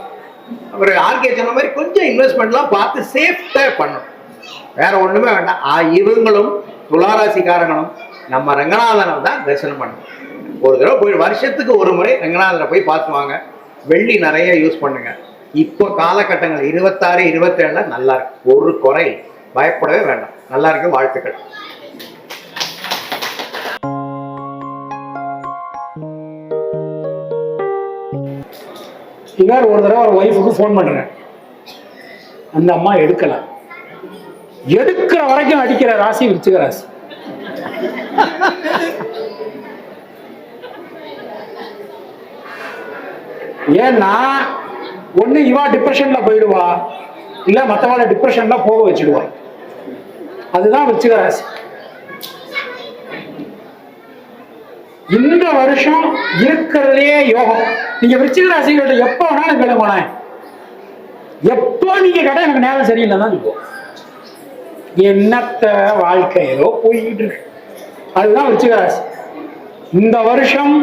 அவர் ஆர்கே சொன்ன மாதிரி கொஞ்சம் இன்வெஸ்ட்மெண்ட்லாம் பார்த்து சேஃப்டா பண்ணணும். வேற ஒண்ணுமே வேண்டாம். இவங்களும் துளாராசிக்காரங்களும் நம்ம ரங்கநாதனை தான் தரிசனம் பண்ணணும். ஒரு தடவை போய் வருஷத்துக்கு ஒரு முறை ரங்கநாதனை போய் பார்த்துவாங்க. வெள்ளி நிறைய யூஸ் பண்ணுங்க. இப்போ காலகட்டங்கள் 26, 27 நல்லா இருக்கு. ஒரு குறை, பயப்படவே வேண்டாம். நல்லா இருக்கு. வாழ்த்துக்கள். இவர் ஒரு தடவை ஒரு ஒய்ஃபுக்கு ஃபோன் பண்றேன். அந்த அம்மா எடுக்கல. எடுக்கிற வரைக்கும் அடிக்கிற ராசி விருச்சிக ராசி. ஏன்னா ஒண்ணு இவா டிப்ரெஷன்ல போயிடுவா, இல்ல மற்றவாளை டிப்ரெஷன்ல போக வச்சிடுவா. அதுதான் விருச்சிக ராசி. இந்த வருஷம் இருக்கிறதுலே யோகம். நீங்க விருச்சிக ராசிகிட்ட எப்ப வேணாலும் கிளம்புன, எப்போ நீங்க கேட்டா எனக்கு நேரம் சரியில்லைன்னு தான் சொல்லுவோம். என்னத்த வாழ்க்கை ஏதோ போயிட்டு இருக்கு. அதுதான் விருச்சிக ராசி. இந்த வருஷம்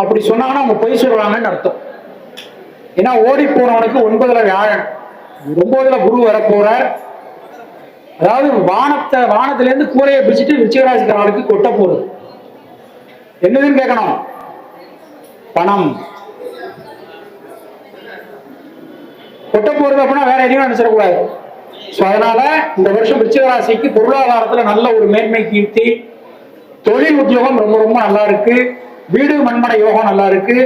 அப்படி சொன்னாங்கன்னா அவங்க பொய் சொல்றாங்கன்னு அர்த்தம். ஏன்னா ஓடி போனவனுக்கு 9ல் வியாழன், 9ல் குரு வரப்போறார். அதாவது வானத்துல இருந்து கூரையை பிடிச்சிட்டு விருச்சிக ராசிக்காரர்களுக்கு கொட்ட போறது. என்னதுன்னு கேட்கணும்? பணம் கொட்ட போறது. அப்படின்னா வேற எதையும் நினைச்சிடக்கூடாது. ஸோ அதனால இந்த வருஷம் விருச்சிக ராசிக்கு பொருளாதாரத்துல நல்ல ஒரு மேன்மை கீர்த்தி, தொழில் உத்தியோகம் ரொம்ப ரொம்ப நல்லா இருக்கு. வீடு மண்மனை யோகம் நல்லா இருக்கு.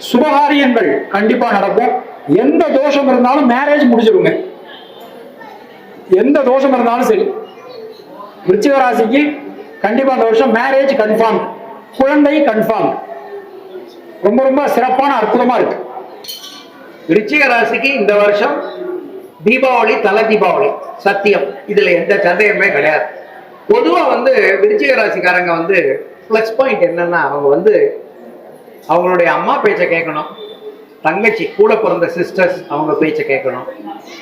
சுபகாரியங்கள் கண்டிப்பா நடக்கும். எந்த தோஷம் இருந்தாலும் மேரேஜ் முடிச்சிருங்க. எந்த தோஷம் இருந்தாலும் சரி, விருச்சிக ராசிக்கு கண்டிப்பா இந்த வருஷம் மேரேஜ் கன்ஃபார்ம், குழந்தை கன்ஃபார்ம். ரொம்ப ரொம்ப சிறப்பான அற்புதமா இருக்கு. விருச்சிக ராசிக்கு இந்த வருஷம் தீபாவளி, தலை தீபாவளி சத்தியம். இதுல எந்த சந்தேகமே கிடையாது. பொதுவா வந்து விருச்சிக ராசிக்காரங்க வந்து பிளஸ் பாயிண்ட் என்னன்னா, அவங்க வந்து அவங்களுடைய அம்மா பேச்சை கேட்கணும், தங்கச்சி கூட பிறந்த சிஸ்டர்ஸ் அவங்க பேச்சை கேட்கணும்.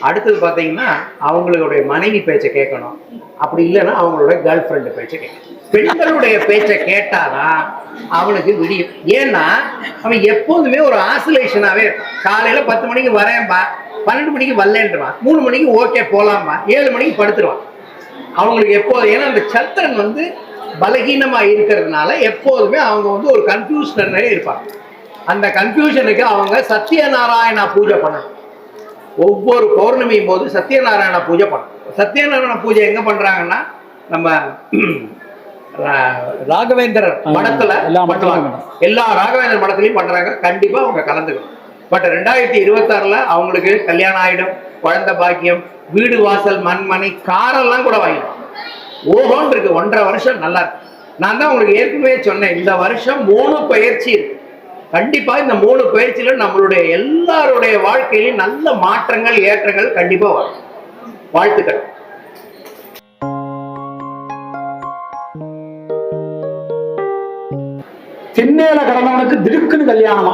அடுத்தது பார்த்தீங்கன்னா அவங்களுடைய மனைவி பேச்சை கேட்கணும். அப்படி இல்லைன்னா அவங்களுடைய கேர்ள் ஃப்ரெண்டு பேச்சை கேட்கணும். பெண்களுடைய பேச்சை கேட்டாதான் அவனுக்கு விடியும். ஏன்னா அவன் எப்போதுமே ஒரு ஆசிலேஷனாவே இருக்கும். காலையில 10 மணிக்கு வரேன்பா, 12 மணிக்கு வரலன்றான், 3 மணிக்கு ஓகே போலாம்பா, 7 மணிக்கு படுத்துருவான். அவங்களுக்கு எப்போது, ஏன்னா அந்த சந்திரன் வந்து பலகீனமா இருக்கிறதுனால எப்போதுமே அவங்க வந்து ஒரு கன்ஃபியூஷனே இருப்பாங்க. அந்த கன்ஃபியூஷனுக்கு அவங்க சத்யநாராயணா பூஜை பண்ணணும். ஒவ்வொரு பௌர்ணமியும் போது சத்யநாராயண பூஜை பண்ணணும். சத்யநாராயண பூஜை எங்க பண்றாங்கன்னா நம்ம ராகவேந்திரர் மடத்துல பண்ணுவாங்க. எல்லா ராகவேந்திரர் மடத்துலயும் பண்றாங்க. கண்டிப்பா அவங்க கலந்துக்கணும். பட் 2026ல் அவங்களுக்கு கல்யாணம் ஆயிடும், குழந்தை பாக்கியம், வீடு வாசல் மண்மனை காரெல்லாம் கூட வாங்கிடும். ஓஹோன்னு இருக்கு. 1.5 வருஷம் நல்லா இருக்கு. நான் தான் உங்களுக்கு ஏற்கனவே சொன்னேன், இந்த வருஷம் 3 பயிற்சி இருக்கு. கண்டிப்பா இந்த 3 பயிற்சியில நம்மளுடைய எல்லாருடைய வாழ்க்கையிலும் நல்ல மாற்றங்கள், ஏற்றங்கள் கண்டிப்பா வரும். வாழ்த்துக்கள். திண்ணேல கடந்தவனுக்கு திடுக்குன்னு கல்யாணமா,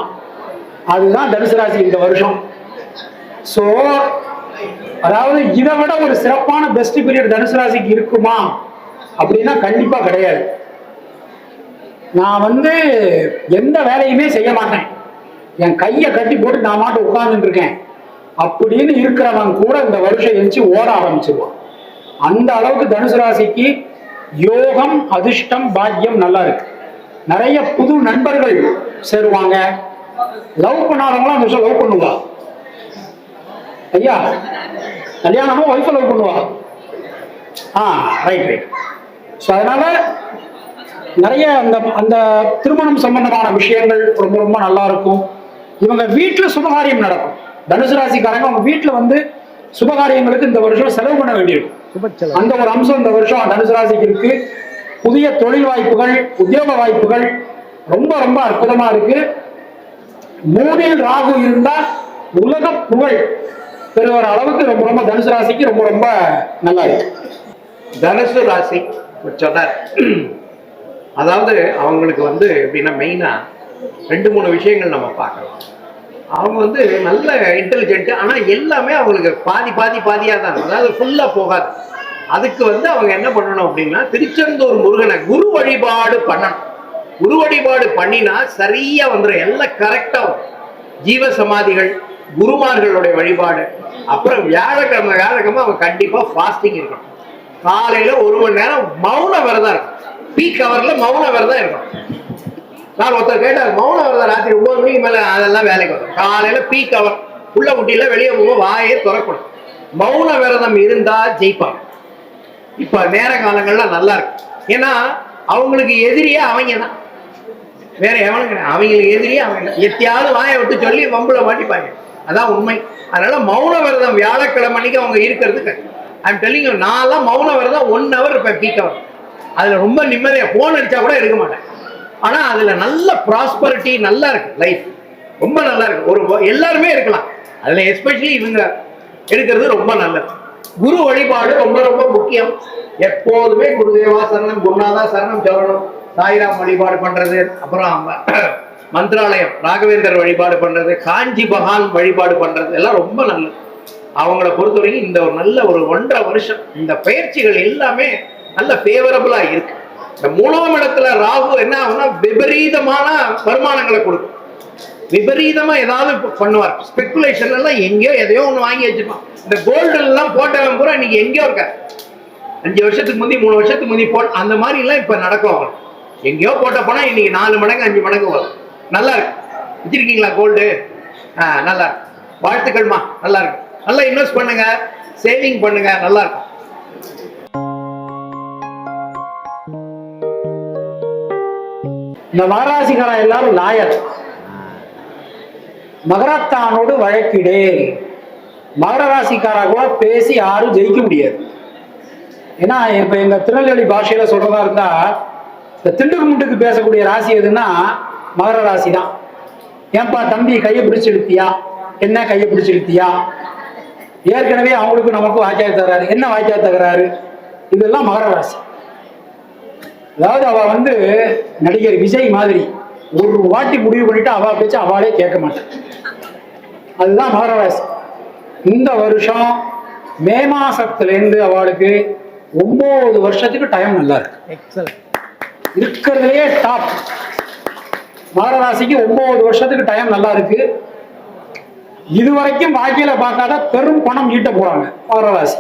அதுதான் தனுசு ராசி இந்த வருஷம். சோ அதாவது இதை விட ஒரு சிறப்பான பெஸ்ட் பீரியட் தனுசு ராசிக்கு இருக்குமா அப்படின்னா கண்டிப்பா கிடையாது. நான் வந்து எந்த வேலையுமே செய்ய மாட்டேன், என் கையை கட்டி போட்டு நான் மாட்டு உட்கார்ந்துட்டு இருக்கேன் அப்படின்னு இருக்கிறவன் கூட இந்த வருஷம் எழுச்சி ஓட ஆரம்பிச்சிருவான். அந்த அளவுக்கு தனுசு ராசிக்கு யோகம், அதிர்ஷ்டம், பாக்கியம் நல்லா இருக்கு. நிறைய புது நண்பர்கள் சேருவாங்க. லவ் பண்ணாதவங்களும் அந்த வருஷம் லவ் பண்ணுவா. ஐயா கல்யாணமும் ஒய்ஃபை லவ் பண்ணுவா. ரைட். ஸோ அதனால நிறைய அந்த அந்த திருமணம் சம்பந்தமான விஷயங்கள் ரொம்ப ரொம்ப நல்லா இருக்கும். இவங்க வீட்டில் சுபகாரியம் நடக்கும். தனுசு ராசிக்காரங்க அவங்க வீட்டில் வந்து சுபகாரியங்களுக்கு இந்த வருஷம் செலவு பண்ண வேண்டியிருக்கும். அந்த ஒரு அம்சம் இந்த வருஷம் தனுசு ராசிக்கு இருக்கு. புதிய தொழில் வாய்ப்புகள், உத்தியோக வாய்ப்புகள் ரொம்ப ரொம்ப அற்புதமா இருக்கு. 3ல் ராகு இருந்தால் உலக புகழ் பெறுகிற அளவுக்கு ரொம்ப ரொம்ப தனுசு ராசிக்கு ரொம்ப ரொம்ப நல்லா இருக்கு. தனுசு ராசி சொன்னார். அதாவது அவங்களுக்கு வந்து எப்படின்னா மெயினா 2-3 விஷயங்கள் நம்ம பார்க்கலாம். அவங்க வந்து நல்ல இன்டெலிஜென்ட், ஆனால் எல்லாமே அவங்களுக்கு பாதியாக தான், அதாவது ஃபுல்லாக போகாது. அதுக்கு வந்து அவங்க என்ன பண்ணணும் அப்படின்னா, திருச்செந்தூர் முருகனை குரு வழிபாடு பண்ணணும். குரு வழிபாடு பண்ணினா சரியா வந்துடும், எல்லாம் கரெக்டாக வரும். ஜீவ சமாதிகள், குருமார்களுடைய வழிபாடு, அப்புறம் வியாழக்கிழமை அவங்க கண்டிப்பாக ஃபாஸ்டிங் இருக்கணும். காலையில் 1 மணி நேரம் மௌன விரதம் இருக்கும். பீக் ஹவரில் மௌன விரதம் இருக்கணும். நான் ஒருத்தர் கேட்டார், மௌன விரதம் ராத்திரி 9 மணிக்கு மேலே அதெல்லாம் வேலைக்கு வரும். காலையில் பீக் ஹவர் உள்ள குட்டியில் வெளியே போகும், வாயே திறக்கணும். மௌன விரதம் இருந்தால் ஜெயிப்பாங்க. இப்போ நேர காலங்கள்லாம் நல்லா இருக்கு. ஏன்னா அவங்களுக்கு எதிரியே அவங்க தான், வேற எவனும் கிடையாது. அவங்களுக்கு எதிரியே அவங்க எத்தியாவது வாயை விட்டு சொல்லி வம்புல மாட்டிப்பாங்க, அதான் உண்மை. அதனால மௌன விரதம் வியாழக்கிழமைக்கு அவங்க இருக்கிறது ஐம் டெல்லிங். நான்லாம் மௌன விரதம் 1 ஹவர் இருப்பேன் பீக் ஹவர். அதில் ரொம்ப நிம்மதியாக ஃபோன் அடித்தா கூட எடுக்க மாட்டேன். ஆனால் அதில் நல்ல ப்ராஸ்பரிட்டி நல்லா இருக்கு, லைஃப் ரொம்ப நல்லா இருக்கு. எல்லாருமே இருக்கலாம், அதில் எஸ்பெஷலி இவங்க இருக்கிறது ரொம்ப நல்லது. குரு வழிபாடு ரொம்ப ரொம்ப முக்கியம். எப்போதுமே குருதேவா சரணம், குருநாதா சரணம் சொல்லணும். சாய்ராம் வழிபாடு பண்றது, அப்புறம் மந்திராலயம் ராகவேந்தர் வழிபாடு பண்றது, காஞ்சி பகவான் வழிபாடு பண்றது எல்லாம் ரொம்ப நல்லது. அவங்கள பொறுத்தவரைக்கும் இந்த ஒரு நல்ல ஒரு 1.5 வருஷம் இந்த பயிற்சிகள் எல்லாமே நல்ல ஃபேவரபிளா இருக்கு. இந்த 3ஆம் இடத்துல ராகு என்ன ஆகும்னா விபரீதமான வருமானங்களை கொடுக்கும். விபரீதமா ஏதாவது பண்ணுவார். ஸ்பெகுலேஷன் எல்லாம் எங்கேயோ எதையோ ஒன்று வாங்கி வச்சிருப்பான். இந்த கோல்டு எல்லாம் போட்டவன் பூரா இன்னைக்கு எங்கேயோ இருக்காரு. 5 வருஷத்துக்கு முந்தி 3 வருஷத்துக்கு முந்தி அந்த மாதிரி எல்லாம் இப்ப நடக்கும். அவங்களுக்கு எங்கேயோ போட்ட போனா இன்னைக்கு 4 மடங்கு 5 மடங்கு வரும். நல்லா இருக்கு. வச்சிருக்கீங்களா கோல்டு? நல்லா இருக்கு. வாழ்த்துக்கள்மா, நல்லா இருக்கு. நல்லா இன்வெஸ்ட் பண்ணுங்க, சேவிங் பண்ணுங்க, நல்லா இருக்கும். இந்த மகராசிக்கார எல்லாரும் லாயர். மகரத்தானோடு வழக்கிடே. மகர ராசிக்காரா கூட பேசி யாரும் ஜெயிக்க முடியாது. ஏன்னா இப்ப எங்க திருநெல்வேலி பாஷையில சொல்றதா இருந்தா, இந்த திண்டுக்கு முட்டுக்கு பேசக்கூடிய ராசி எதுன்னா மகர ராசி தான். ஏன்பா தம்பி கையை பிடிச்சு இழுத்தியா, என்ன கையை பிடிச்சு இழுத்தியா, ஏற்கனவே அவங்களுக்கு நமக்கு வாய்க்காய தகராறு, என்ன வாய்க்காய தகராறு, இதெல்லாம் மகர ராசி. அதாவது அவ வந்து நடிகர் விஜய் மாதிரி ஒரு வாட்டி முடிவு பண்ணிட்டு அவ பேச்சு அவளே கேட்க மாட்டான். அதுதான் மகர ராசி. இந்த வருஷம் மே மாசத்திலேருந்து அவளுக்கு 9 வருஷத்துக்கு டைம் நல்லா இருக்கு. இருக்கிறதுலயே டாப் மகர ராசிக்கு 9 வருஷத்துக்கு டைம் நல்லா இருக்கு. இதுவரைக்கும் வாழ்க்கையில பார்க்காத பெரும் பணம் ஈட்ட போறாங்க மகர ராசி.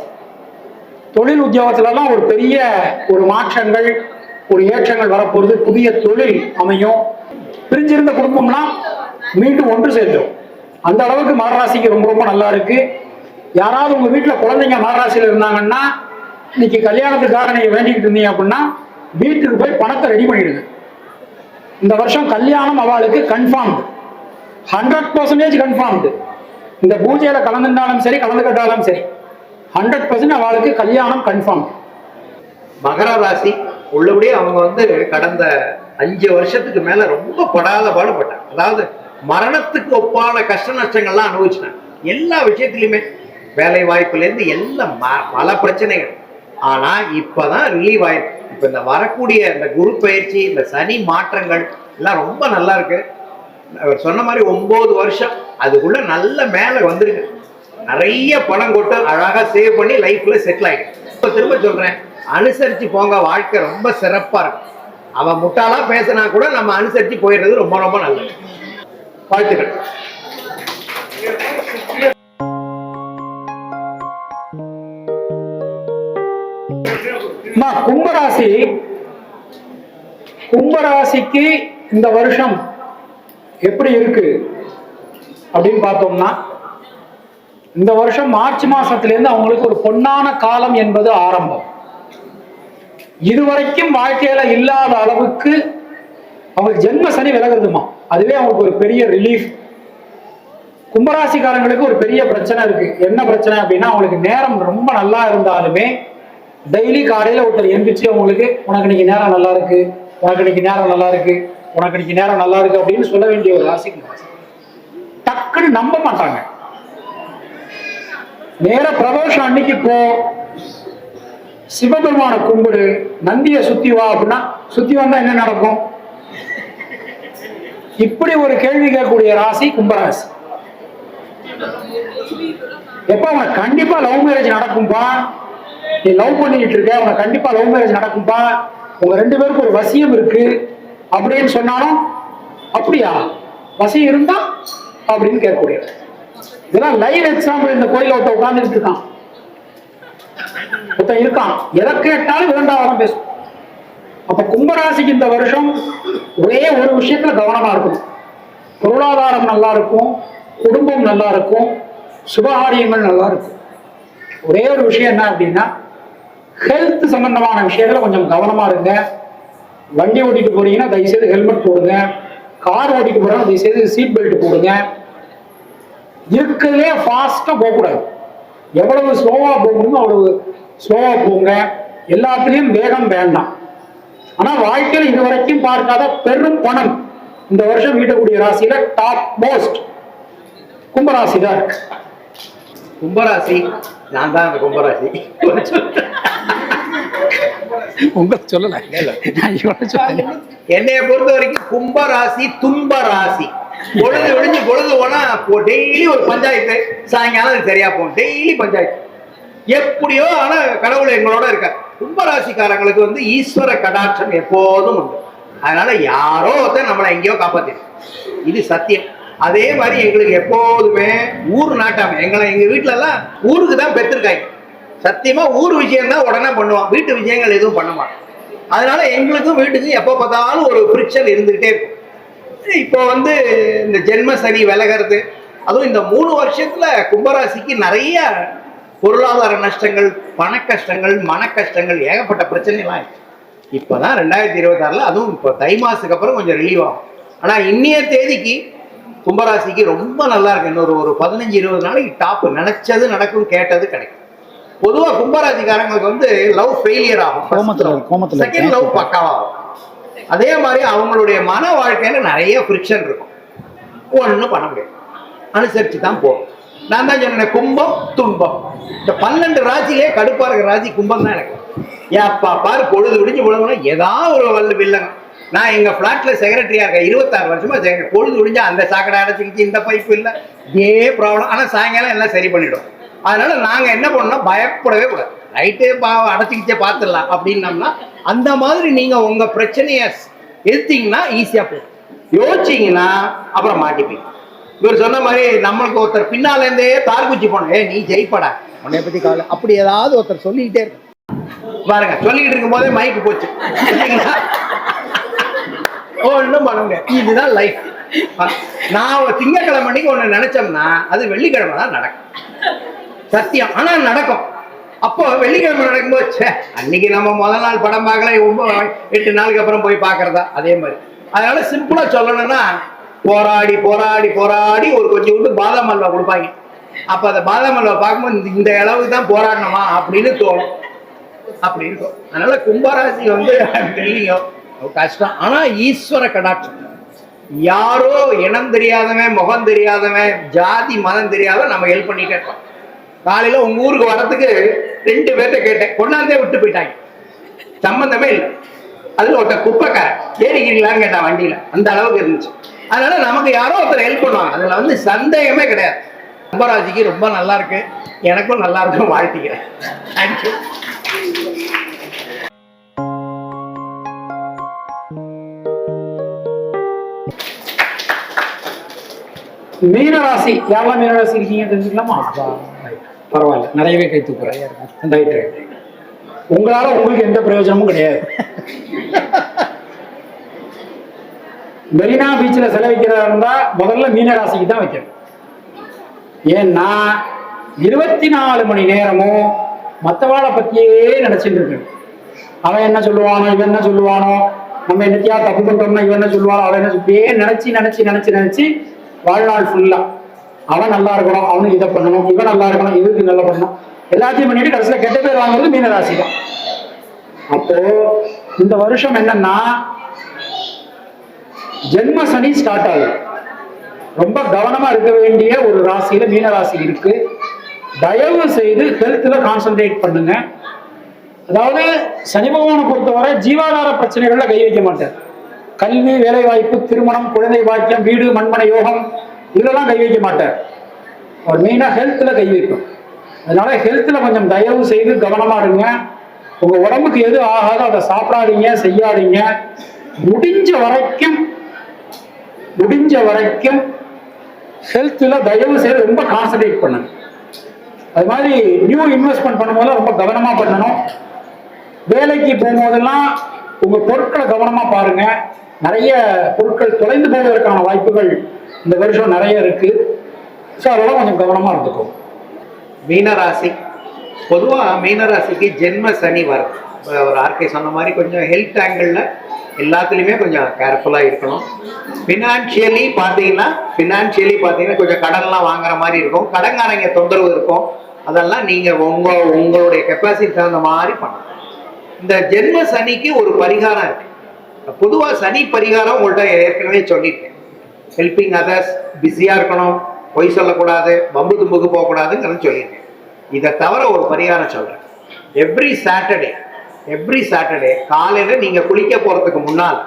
தொழில் உத்தியோகத்துல எல்லாம் ஒரு பெரிய ஒரு மாற்றங்கள், ஒரு ஏற்றங்கள் வரப்போகுது. புதிய தொழில் அமையும். பிரிஞ்சிருந்த குடும்பம்லாம் மீண்டும் ஒன்று சேர்ந்துடும். அந்த அளவுக்கு மகராசிக்கு ரொம்ப ரொம்ப நல்லா இருக்கு. யாராவது உங்க வீட்டுல குழந்தைங்க மகராசியில இருந்தாங்கன்னா, இன்னைக்கு கல்யாணத்துக்காக நீங்க வேண்டிக்கிட்டு இருந்தீங்க அப்படின்னா வீட்டுக்கு போய் பணத்தை ரெடி பண்ணிடுங்க. இந்த வருஷம் கல்யாணம் அவளுக்கு கன்ஃபார்ம்டு, 100% கன்ஃபார்ம்டு. இந்த பூஜையில கலந்துட்டாலும் சரி, கலந்துக்கிட்டாலும் சரி, 100% அவளுக்கு கல்யாணம் கன்ஃபார்ம். மகர ராசி உள்ளபடியே அவங்க வந்து கடந்த 5 வருஷத்துக்கு மேல ரொம்ப படாத பாடுபட்டாங்க. அதாவது மரணத்துக்கு ஒப்பான கஷ்ட நஷ்டங்கள்லாம் அனுபவிச்சிட்டாங்க. எல்லா விஷயத்திலுமே வேலை வாய்ப்புலேருந்து எல்லாம் பல பிரச்சனைகள். ஆனா இப்பதான் ரிலீவ் ஆயிருக்கு. இப்ப இந்த வரக்கூடிய இந்த குரு பயிற்சி, இந்த சனி மாற்றங்கள் எல்லாம் ரொம்ப நல்லா இருக்கு. அவர் சொன்ன மாதிரி 9 வருஷம் அதுக்குள்ள நல்ல மேல வந்திருக்கு. நிறைய பணம் கொட்டு அழகா சேவ் பண்ணி லைஃப்ல செட்டில் ஆகிடும். இப்ப திரும்ப சொல்றேன், அனுசரிச்சு போங்க, வாழ்க்கை ரொம்ப சிறப்பா இருக்கும். அவன் முட்டாளா பேசினா கூட நம்ம அனுசரிச்சு போயிடுறது ரொம்ப ரொம்ப நல்லது. வாழ்த்துக்கள். கும்பராசி, கும்பராசிக்கு இந்த வருஷம் எப்படி இருக்கு அப்படின்னு பார்த்தோம்னா, இந்த வருஷம் மார்ச் மாசத்திலிருந்து அவங்களுக்கு ஒரு பொன்னான காலம் என்பது ஆரம்பம். இதுவரைக்கும் வாழ்க்கையில இல்லாத அளவுக்கு அவங்களுக்கு ஜென்ம சனி விலகுதுமா, அதுவே அவங்களுக்கு ஒரு பெரிய ரிலீஃப். கும்பராசிக்காரங்களுக்கு ஒரு பெரிய பிரச்சனை இருக்கு. என்ன பிரச்சனை அப்படின்னா, அவங்களுக்கு நேரம் ரொம்ப நல்லா இருந்தாலுமே டெய்லி காலையில ஒருத்தர் எந்திரிச்சு அவங்களுக்கு உனக்கு இன்னைக்கு நேரம் நல்லா இருக்கு, உனக்கு இன்னைக்கு நேரம் நல்லா இருக்கு, உனக்கு இன்னைக்கு நேரம் நல்லா இருக்கு அப்படின்னு சொல்ல வேண்டிய ஒரு ராசிக்கு டக்குன்னு நம்ப மாட்டாங்க. நேர பிரதோஷம் அன்னைக்கு போ, சிவபெருமான கும்பிடு, நந்திய சுத்தி வா அப்படின்னா சுத்தி வந்தா என்ன நடக்கும்? இப்படி ஒரு கேள்வி கேட்கக்கூடிய ராசி கும்பராசி. எப்ப அவனை கண்டிப்பா லவ் மேரேஜ் நடக்கும்பா, நீ லவ் பண்ணிட்டு இருக்க, உனக்கு கண்டிப்பா லவ் மேரேஜ் நடக்கும்பா, உங்க 2 பேருக்கு ஒரு வசியம் இருக்கு அப்படின்னு சொன்னாலும் அப்படியா வசியம் இருந்தா அப்படின்னு கேட்கக்கூடிய இதெல்லாம் லைவ் எக்ஸாம்பிள். இந்த கோயில ஒருத்த உட்கார்ந்துட்டு இருக்கான், ஒருத்தன் இருக்கான், எதை கேட்டாலும் 2வது பேசும். அப்ப கும்பராசிக்கு இந்த வருஷம் ஒரே ஒரு விஷயத்துல கவனமா இருக்கும். பொருளாதாரம் நல்லா இருக்கும், குடும்பம் நல்லா இருக்கும், சுபகாரியங்கள் நல்லா இருக்கும். ஒரே ஒரு விஷயம் என்ன அப்படின்னா, ஹெல்த் சம்பந்தமான விஷயத்துல கொஞ்சம் கவனமா இருங்க. வண்டி ஓட்டிட்டு போறீங்கன்னா தயவுசெய்து ஹெல்மெட் போடுங்க. கார் ஓட்டிட்டு போறாங்க தயவுசெய்து சீட் பெல்ட் போடுங்க. இருக்கிறதுலே ஃபாஸ்டா போகக்கூடாது. எவ்வளவு ஸ்லோவா போகணுமோ அவ்வளவு ஸ்லோவா போங்க. எல்லாத்துலயும் வேகம் வேண்டாம். ஆனா வாழ்க்கையில் இதுவரைக்கும் பார்க்காத பெரும் பணம் இந்த வருஷம் ஈட்டக்கூடிய ராசியில டாப் மோஸ்ட் கும்பராசி தான் இருக்கு. கும்பராசி நான் தான் அந்த கும்பராசி. உங்களுக்கு சொல்லல, என்னைய பொறுத்த வரைக்கும் கும்பராசி துன்ப ராசி. பொழுது விடிஞ்சு பொழுது போனா டெய்லி ஒரு பஞ்சாயத்து, சாயங்காலம் சரியா போகும், டெய்லி பஞ்சாயத்து எப்படியோ. ஆனா கடவுள் எங்களோட இருக்க. கும்பராசிக்காரங்களுக்கு வந்து ஈஸ்வர கடாட்சம் எப்போதும் உண்டு. அதனால யாரோ ஒருத்தர் நம்மளை எங்கேயோ காப்பாத்திடும், இது சத்தியம். அதே மாதிரி எங்களுக்கு எப்போதுமே ஊர் நாட்டாம எங்க வீட்டுல எல்லாம் ஊருக்கு தான் பெற்றிருக்காங்க. சத்தியமா ஊர் விஷயம் தான் உடனே பண்ணுவான், வீட்டு விஷயங்கள் எதுவும் பண்ண மாட்டோம். அதனால எங்களுக்கும் வீட்டுக்கும் எப்போ பார்த்தாலும் ஒரு ஃப்ரிக்ஷன் இருந்துகிட்டே இருக்கும். இப்போ வந்து இந்த ஜென்ம சனி விலகிறது, அதுவும் இந்த 3 வருஷத்துல கும்பராசிக்கு நிறைய பொருளாதார நஷ்டங்கள், பண கஷ்டங்கள், மன கஷ்டங்கள், ஏகப்பட்ட பிரச்சனைலாம் இருக்கு. இப்போதான் 2026 அதுவும் இப்போ தை மாசத்துக்கு அப்புறம் கொஞ்சம் ரிலீவ் ஆகும். ஆனா இன்னைய தேதிக்கு கும்பராசிக்கு ரொம்ப நல்லா இருக்கு. இன்னொரு 15-20 நாளைக்கு டாப். நினைச்சது நடக்கும், கேட்டது கிடைக்கும். பொதுவா கும்பராசிக்காரங்களுக்கு வந்து லவ் ஃபெயிலியர் ஆகும், செகண்ட் லவ் பக்காவாகும். அதே மாதிரி அவங்களுடைய மன வாழ்க்கையில நிறைய ஃப்ரிக்ஷன் இருக்கும், ஒன்றும் பண்ண முடியாது, அனுசரிச்சு தான் போகும். நான் தான் சொன்னேன் கும்பம் துன்பம். இந்த 12 ராசியிலே கடுப்பா இருக்கிற ராசி கும்பம் தான் எனக்கு. ஏப்பா பாரு பொழுது விடிஞ்சு பொழுதுனா ஏதாவது ஒரு வல்ல வில்லங்க. நான் எங்க பிளாட்ல செக்ரட்டரியா இருக்கேன், 26 வருஷமா செக்ரட்டரி. பொழுது விடிஞ்சா அந்த சாக்கடை அடைச்சிக்கிச்சு, இந்த பைப்பு இல்லை, இதே ப்ராப்ளம். ஆனா சாயங்காலம் எல்லாம் சரி பண்ணிடும். அதனால நாங்க என்ன பண்ணோம், பயப்படவே கூடாது. ரைட்டு அடைச்சிக்கிச்சே பார்த்துடலாம் அப்படின்னம்னா, அந்த மாதிரி நீங்க உங்க பிரச்சனைய எடுத்தீங்கன்னா ஈஸியா போகும். யோசிச்சீங்கன்னா அப்புறம் மாட்டிப்பீங்க. இவர் சொன்ன மாதிரி நம்மளுக்கு ஒருத்தர் பின்னால இருந்தே தார்குச்சி போனோம், நீ ஜெயிப்படா உன்னை பத்தி கவலை, அப்படி ஏதாவது ஒருத்தர் சொல்லிக்கிட்டே இருக்கு பாருங்க. சொல்லிக்கிட்டு இருக்கும் போதே மைக்கு போச்சு, ஒன்றும் பண்ண முடியாது. இதுதான் லைஃப். நான் திங்கக்கிழமை அன்னைக்கு ஒன்று நினைச்சோம்னா அது வெள்ளிக்கிழமை தான் நடக்கும், சத்தியம். ஆனா நடக்கும். அப்போ வெள்ளிக்கிழமை நடக்கும்போது அன்னைக்கு நம்ம முதல் நாள் படம் பார்க்கல, 8 நாளுக்கு அப்புறம் போய் பார்க்கறதா, அதே மாதிரி. அதனால சிம்பிளா சொல்லணும்னா, போராடி போராடி போராடி ஒரு கொஞ்சம் விட்டு பாதாம் அல்வா கொடுப்பாங்க. அப்ப அந்த பாதாம் அல்வா பார்க்கும்போது இந்த அளவுக்கு தான் போராடணுமா அப்படின்னு தோணும், அப்படி இருக்கும். அதனால கும்பராசி வந்து கஷ்டம். ஆனா ஈஸ்வர கடாட்சம். யாரோ இனம் தெரியாதவன், முகம் தெரியாதவன், ஜாதி மதம் தெரியாதவன் நம்ம ஹெல்ப் பண்ணிட்டே இருப்போம். காலையில உங்க ஊருக்கு வரதுக்கு 2 பேர்த்த கேட்டேன், கொண்டாந்தே விட்டு போயிட்டாங்க, சம்பந்தமே இல்லை. அதுல ஒருத்தர் குப்பைக்காரன் ஏறிக்கிறீங்களான்னு கேட்டான் வண்டியில, அந்த அளவுக்கு இருந்துச்சு. அதனால நமக்கு யாரோ ஒருத்தர் ஹெல்ப் பண்ணுவாங்க, அதுல வந்து சந்தேகமே கிடையாது. கும்பராசிக்கு ரொம்ப நல்லா இருக்கு, எனக்கும் நல்லா இருக்கும், வாழ்த்திக்கிறேன். தேங்க்யூ. மீனராசி யாரெல்லாம் மீனராசி இருக்கீங்க தெரிஞ்சுக்கலாமா? பரவாயில்ல, நிறையவே கை தூக்குறேன். உங்களால உங்களுக்கு எந்த பிரயோஜனமும் கிடையாது. மெரினா பீச்சில் செலவிக்கிறதா இருந்தா முதல்ல மீனராசிக்கு தான் வைக்கணும். ஏன்னா 24 மணி நேரமும் மற்றவாளை பத்தியே நினைச்சிட்டு இருக்கு. அவன் என்ன சொல்லுவானோ, இவன் என்ன சொல்லுவானோ, நம்ம என்னத்தையா தப்பு பண்றோம்னா இவன் என்ன சொல்லுவானோ, அவன் என்ன சொல்லியே நினைச்சு நினைச்சு நினைச்சு நினைச்சு வாழ்நாள் ஃபுல்லா. அவன் நல்லா இருக்கணும், அவனுக்கு இதை பண்ணணும், இவன் நல்லா இருக்கணும், இதுக்கு நல்லா பண்ணணும், எல்லாத்தையும் பண்ணிட்டு கடைசியில் கெட்ட பேர் வாங்குறது மீனராசி தான். அப்போ இந்த வருஷம் என்னன்னா ஜென்ம சனி ஸ்டார்ட் ஆகுது. ரொம்ப கவனமா இருக்க வேண்டிய ஒரு ராசியில மீனராசி இருக்கு. தயவு செய்து ஹெல்த்ல கான்சென்ட்ரேட் பண்ணுங்க. அதாவது சனி பகவானை பொறுத்தவரை ஜீவாதார பிரச்சனைகள்ல கை வைக்க மாட்டார். கல்வி, வேலை வாய்ப்பு, திருமணம், குழந்தை பாக்கியம், வீடு, மண்மனை யோகம் இதெல்லாம் கை வைக்க மாட்டார். அவர் மெயினா ஹெல்த்ல கை வைக்கும். அதனால ஹெல்த்ல கொஞ்சம் தயவு செய்து கவனமா இருங்க. உங்க உடம்புக்கு எது ஆகாதோ அதை சாப்பிடாதீங்க, செய்யாதீங்க. முடிஞ்ச வரைக்கும் ஹெல்த்ல தயவு செய்து ரொம்ப கான்சன்ட்ரேட் பண்ணுங்க. அது மாதிரி நியூ இன்வெஸ்ட்மெண்ட் பண்ணும்போது ரொம்ப கவனமா பண்ணணும். வேலைக்கு போகும்போதெல்லாம் உங்க பொருட்களை கவனமா பாருங்க. நிறைய பொருட்கள் தொலைந்து போவதற்கான வாய்ப்புகள் இந்த வருஷம் நிறைய இருக்கு. ஸோ அதெல்லாம் கொஞ்சம் கவனமா இருந்துக்கும். மீனராசி பொதுவாக மீனராசிக்கு ஜென்ம சனி வரும். ஒரு ஆர்கே சொன்ன மாதிரி கொஞ்சம் ஹெல்த் ஆங்கிளில் எல்லாத்துலேயுமே கொஞ்சம் கேர்ஃபுல்லாக இருக்கணும். ஃபினான்ஷியலி பார்த்தீங்கன்னா கொஞ்சம் கடன்லாம் வாங்குற மாதிரி இருக்கும். கடன்காரங்க தொந்தரவு இருக்கும். அதெல்லாம் நீங்கள் உங்களுடைய கெப்பாசிட்டி தகுந்த மாதிரி பண்ணணும். இந்த ஜென்ம சனிக்கு ஒரு பரிகாரம் இருக்கு. பொதுவாக சனி பரிகாரம் உங்கள்கிட்ட ஏற்கனவே சொல்லியிருக்கேன். ஹெல்பிங் அதர்ஸ், பிஸியாக இருக்கணும், பொய் சொல்லக்கூடாது, வம்பு தும்புக்கு போகக்கூடாதுங்கிறது சொல்லியிருக்கேன். இதை தவிர ஒரு பரிகாரம் சொல்கிறேன். எவ்ரி சாட்டர்டே காலையில் நீங்கள் குளிக்க போகிறதுக்கு முன்னால்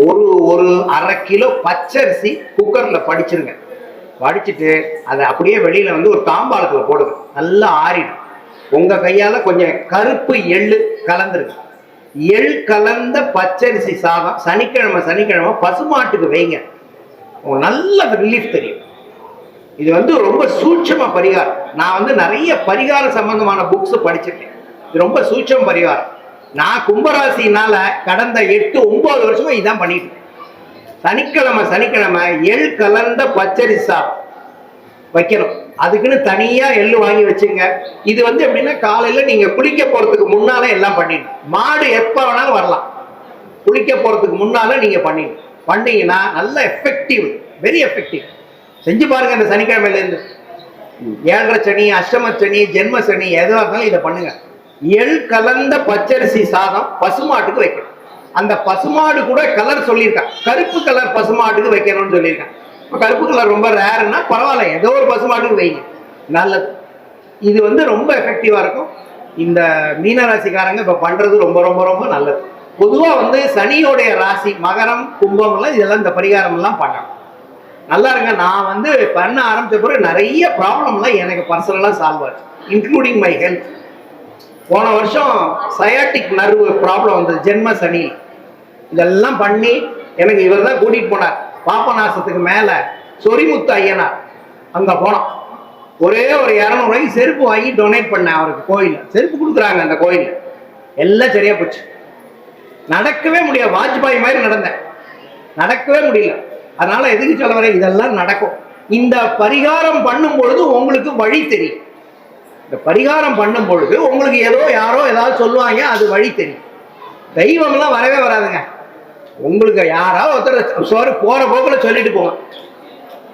ஒரு அரை கிலோ பச்சரிசி குக்கரில் படிச்சிருங்க. படிச்சுட்டு அதை அப்படியே வெளியில் வந்து ஒரு தாம்பாளத்தில் போடுங்க. நல்லா ஆறிடும். உங்கள் கையால் கொஞ்சம் கருப்பு எள்ளு கலந்துருங்க. எள் கலந்த பச்சரிசி சாதம் சனிக்கிழமை பசுமாட்டுக்கு வைங்க. நல்ல ரிலீஃப் தெரியும். இது வந்து ரொம்ப சூட்சம பரிகாரம். நான் வந்து நிறைய பரிகார சம்பந்தமான புக்ஸ் படிச்சிருக்கேன். இது ரொம்ப சூட்சம பரிகாரம். நான் கும்பராசினால கடந்த 8-9 வருஷமா இதான் பண்ணிட்டு இருக்கேன். சனிக்கிழமை எள் கலந்த பச்சரிசி சாதம் வைக்கணும். அதுக்குன்னு தனியா எள்ளு வாங்கி வச்சுங்க. இது வந்து எப்படின்னா காலையில நீங்க குளிக்க போறதுக்கு முன்னாலே எல்லாம் பண்ணிடணும். மாடு எப்ப வேணாலும் வரலாம். குளிக்க போறதுக்கு முன்னால நீங்க பண்ணீங்கன்னா நல்ல எஃபெக்டிவ், வெரி எஃபெக்டிவ். செஞ்சு பாருங்க. இந்த சனிக்கிழமையிலேருந்து 7.5 சனி, அஷ்டம சனி, ஜென்ம சனி எதுவாக இருந்தாலும் இதை பண்ணுங்க. எள் கலந்த பச்சரிசி சாதம் பசுமாட்டுக்கு வைக்கணும். அந்த பசுமாடு கூட கலர் சொல்லியிருக்கான். கருப்பு கலர் பசுமாட்டுக்கு வைக்கணும்னு சொல்லியிருக்கான். இப்போ கருப்பு கலர் ரொம்ப ரேருன்னா பரவாயில்ல, ஏதோ ஒரு பசுமாட்டுக்கு வைங்க, நல்லது. இது வந்து ரொம்ப எஃபெக்டிவாக இருக்கும். இந்த மீனராசிக்காரங்க இப்போ பண்ணுறது ரொம்ப ரொம்ப ரொம்ப நல்லது. பொதுவாக வந்து சனியோடைய ராசி மகரம், கும்பம்லாம் இதெல்லாம் இந்த பரிகாரம்லாம் பண்ணணும். நல்லா இருங்க. நான் வந்து பண்ண ஆரம்பித்த பிறகு நிறைய ப்ராப்ளம்லாம் எனக்கு பர்சனலாக சால்வ் ஆச்சு, இன்க்ளூடிங் மை ஹெல்த். போன வருஷம் சயாட்டிக் நர்வு ப்ராப்ளம் வந்தது ஜென்ம சனி. இதெல்லாம் பண்ணி எனக்கு இவர் தான் கூட்டிகிட்டு போனார். பாப்பநாசத்துக்கு மேலே சொரிமுத்து ஐயனார், அங்கே போனோம். ஒரே ஒரு 200 ரூபாய்க்கு செருப்பு வாங்கி டொனேட் பண்ணேன் அவருக்கு. கோயிலில் செருப்பு கொடுக்குறாங்க அந்த கோயிலில். எல்லாம் சரியா போச்சு. நடக்கவே முடியாது. வாஜ்பாய் மாதிரி நடந்தேன், நடக்கவே முடியல. அதனால எதுக்கு சொல்ல வரேன், இதெல்லாம் நடக்கும். இந்த பரிகாரம் பண்ணும் பொழுது உங்களுக்கு வழி தெரியும். இந்த பரிகாரம் பண்ணும் பொழுது உங்களுக்கு யாரோ ஏதாவது சொல்லுவாங்க, அது வழி தெரியும். தெய்வம்லாம் வரவே வராதுங்க. உங்களுக்கு யாராவது ஒருத்தர் போற போக்கில் சொல்லிட்டு போங்க.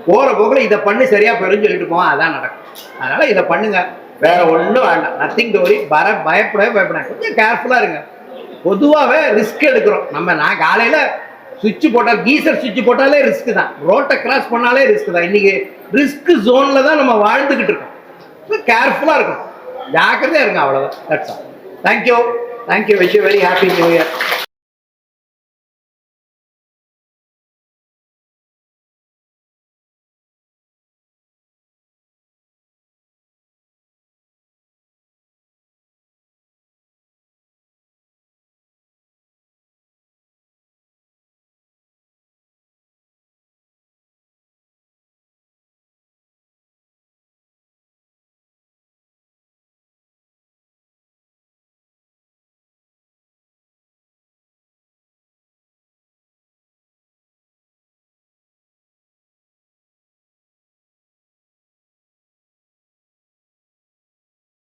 போற போக்கில் இதை பண்ணி சரியா போயிடும் சொல்லிட்டு போங்க, அதான் நடக்கும். அதனால இதை பண்ணுங்க, வேற ஒன்றும் வேண்டாம். Nothing to worry. பயப்படாது. கொஞ்சம் கேர்ஃபுல்லா இருங்க. பொதுவாகவே ரிஸ்க் எடுக்கிறோம் நம்ம. நான் காலையில சுவிட்ச் போட்டால், கீசர் சுவிட்ச் போட்டாலே ரிஸ்க் தான். ரோட்டை கிராஸ் பண்ணாலே ரிஸ்க் தான். இன்னைக்கு ரிஸ்க் ஜோன்ல தான் நம்ம வாழ்ந்துகிட்டு இருக்கோம். கேர்ஃபுல்லா இருக்கும், ஜாக்கிரதையா இருங்க, அவ்வளவுதான். That's all. Thank you. Wish you very happy new year.